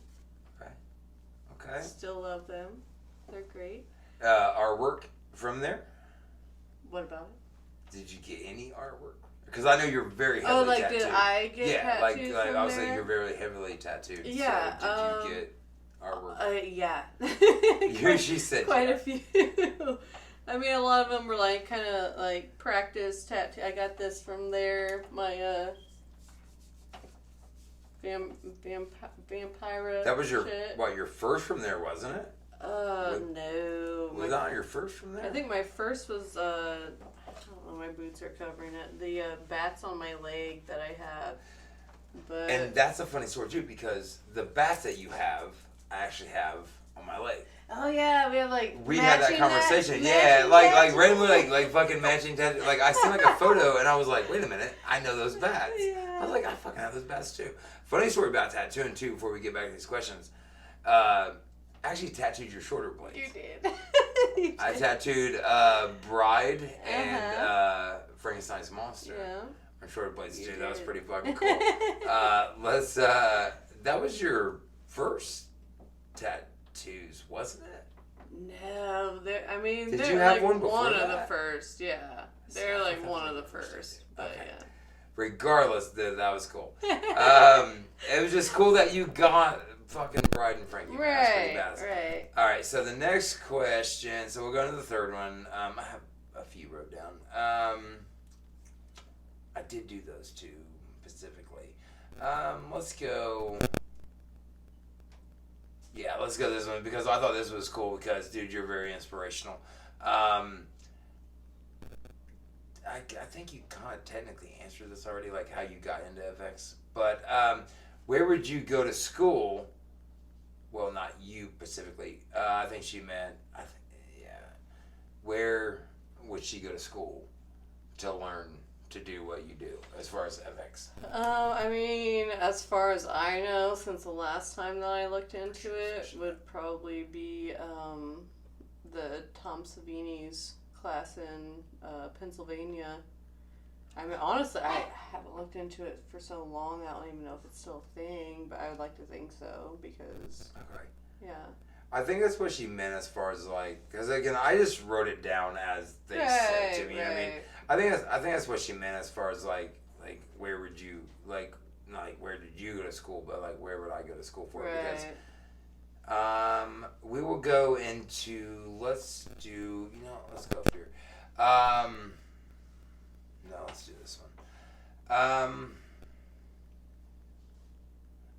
Okay. Still love them. They're great. Artwork from there? What about it? Did you get any artwork? Because I know you're very heavily tattooed. Did I get tattoos like from I was there? saying, you're very heavily tattooed. Yeah. So did you get artwork? Yeah. She said quite a few. I mean, a lot of them were like kind of like practice tattoo. I got this from there. My vampire. That was your shit. your first from there, wasn't it? No. Was that your first from there? I think my first was I don't know. My boots are covering it. The bats on my leg that I have. But and that's a funny story too, because the bats that you have, I actually have on my leg. Oh yeah, we have we had that conversation. Like randomly, like fucking matching tattoo. Like I seen like a photo and I was like, wait a minute, I know those bats. Yeah. I was like, I fucking have those bats too. Funny story about tattooing too. Before we get back to these questions, I actually tattooed your shoulder blades. You did. I tattooed Bride and Frankenstein's monster. Yeah. On shoulder blades too. That was pretty fucking cool. That was your first tattoos, wasn't it? No, I mean, Did they're you have like one before of the that? first. Yeah, they're like one of the first. But okay. yeah. Regardless, that was cool. It was just cool that you got fucking Bride and Frankie. Right. All right. So the next question. So we'll go into the third one. I have a few wrote down. I did do those two specifically. Let's go. Yeah, let's go this one because I thought this was cool because, dude, you're very inspirational. I think you kind of technically answered this already, like how you got into FX. But where would you go to school? Well, not you specifically. I think she meant, where would she go to school to learn to do what you do as far as FX? I mean, as far as I know, since the last time that I looked into it, would probably be the Tom Savini's class in Pennsylvania. I mean, honestly, I haven't looked into it for so long, I don't even know if it's still a thing, but I would like to think so, because... Okay. Yeah. I think that's what she meant as far as like, because again, I just wrote it down as they said to me. Right. I mean, I think that's what she meant as far as like where would you like not like where did you go to school, but like where would I go to school for? Right. Because we will go into let's go up here. No, let's do this one.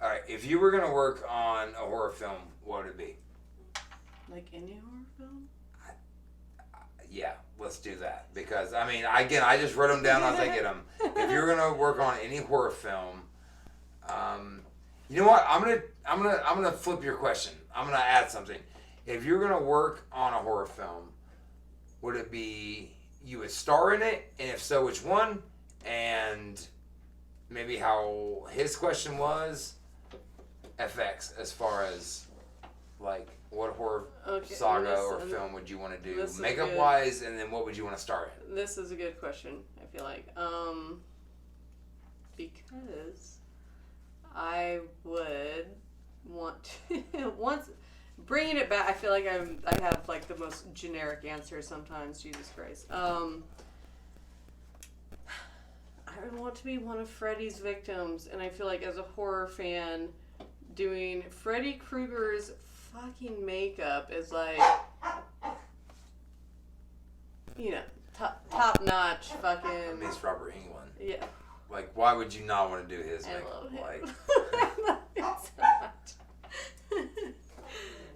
All right, if you were gonna work on a horror film, what would it be? Like any horror film? Yeah, let's do that because I mean, I just wrote them down as I get them. If you're gonna work on any horror film, you know what? I'm gonna flip your question. I'm gonna add something. If you're gonna work on a horror film, would it be you would star in it, and if so, which one? And maybe how his question was FX as far as like what horror saga or film would you want to do makeup wise, and then what would you want to star in? This is a good question. I feel like because I would want to once bringing it back. I feel like I have like the most generic answer sometimes. Jesus Christ. I would want to be one of Freddy's victims, and I feel like as a horror fan, doing Freddy Krueger's fucking makeup is like, you know, top notch fucking. I mean, it's Robert Englund. Yeah. Like, why would you not want to do his makeup? I love him. Like, I love him so much.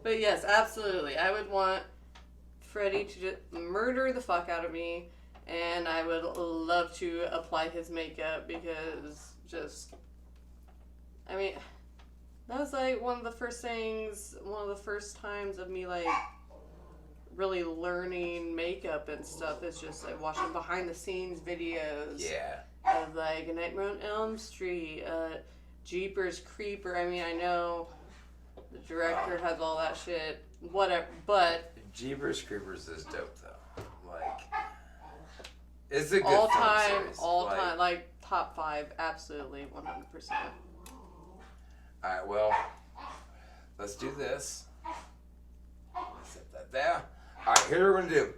But yes, absolutely. I would want Freddy to just murder the fuck out of me, and I would love to apply his makeup because just, I mean, that was like one of the first times of me like really learning makeup and stuff is just like watching behind the scenes videos. Yeah. Of like Nightmare on Elm Street, Jeepers Creeper. I mean, I know the director has all that shit, whatever, but Jeepers Creepers is dope though. Like, it's a good all film time, series. time, like top 5, absolutely, 100%. All right, well, let's do this. Set that there. All right, here's what we're gonna do,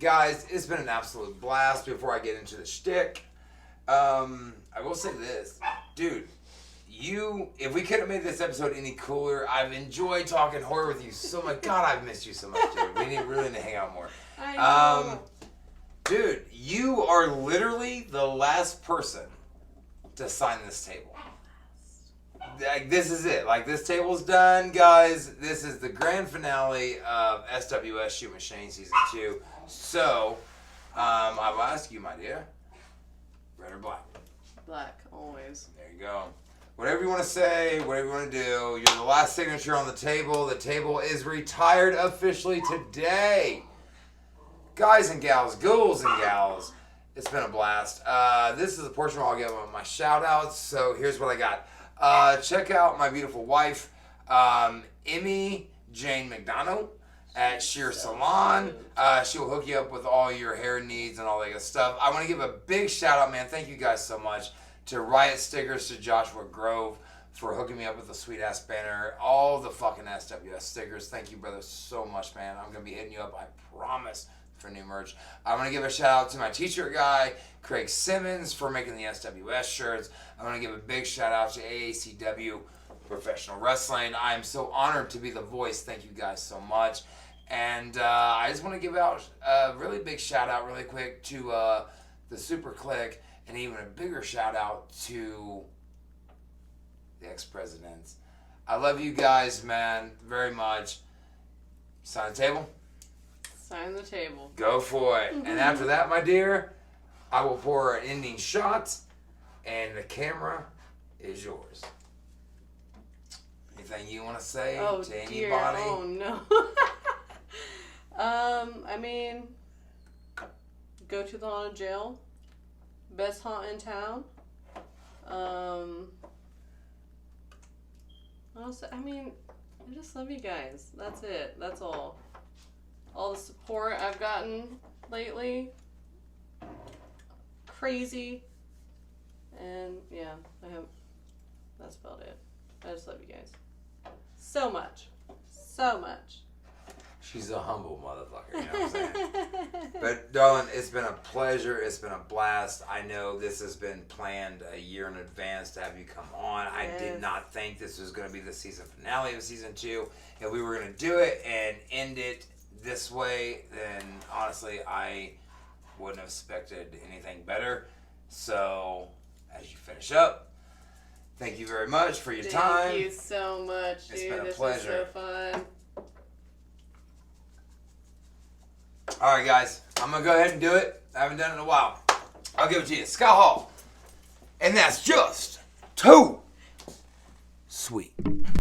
guys. It's been an absolute blast. Before I get into the shtick, I will say this, dude. If we could have made this episode any cooler, I've enjoyed talking horror with you so much. God, I've missed you so much, dude. We really need to hang out more. I know. Dude, you are literally the last person to sign this table. Like, this is it. Like, this table's done, guys. This is the grand finale of sWs Shoot Machine Season 2. So, I will ask you, my dear, red or black? Black, always. There you go. Whatever you want to say, whatever you want to do. You're the last signature on the table. The table is retired officially today. Guys and gals, ghouls and gals, it's been a blast. This is the portion where I'll give my shout outs. So here's what I got. Check out my beautiful wife, Emmy Jane McDonough at Sheer Salon. She'll hook you up with all your hair needs and all that good stuff. I want to give a big shout out, man. Thank you guys so much. To Riot Stickers, to Joshua Grove for hooking me up with a sweet ass banner. All the fucking SWS stickers. Thank you, brother, so much, man. I'm going to be hitting you up, I promise, for new merch. I want to give a shout out to my t-shirt guy, Craig Simmons, for making the SWS shirts. I want to give a big shout out to AACW Professional Wrestling. I am so honored to be the voice. Thank you guys so much. And I just want to give out a really big shout out really quick to the Super Click, and even a bigger shout out to the ex-presidents. I love you guys, man, very much. Sign the table? Sign the table. Go for it. And after that, my dear, I will pour an ending shot, and the camera is yours. Anything you want to say to anybody? Dear. Oh, no. I mean, go to the haunted jail. Best haunt in town. Also, I mean, I just love you guys. That's it. That's all. All the support I've gotten lately. Crazy. And yeah, that's about it. I just love you guys. So much. so much. She's a humble motherfucker, you know what I'm saying? But, darling, it's been a pleasure. It's been a blast. I know this has been planned a year in advance to have you come on. Yes. I did not think this was going to be the season finale of season 2. If we were going to do it and end it this way, then honestly, I wouldn't have expected anything better. So, as you finish up, thank you very much for your time. Thank you so much, dude. It's been a this pleasure. was so fun. All right, guys. I'm going to go ahead and do it. I haven't done it in a while. I'll give it to you. Scott Hall. And that's just too sweet.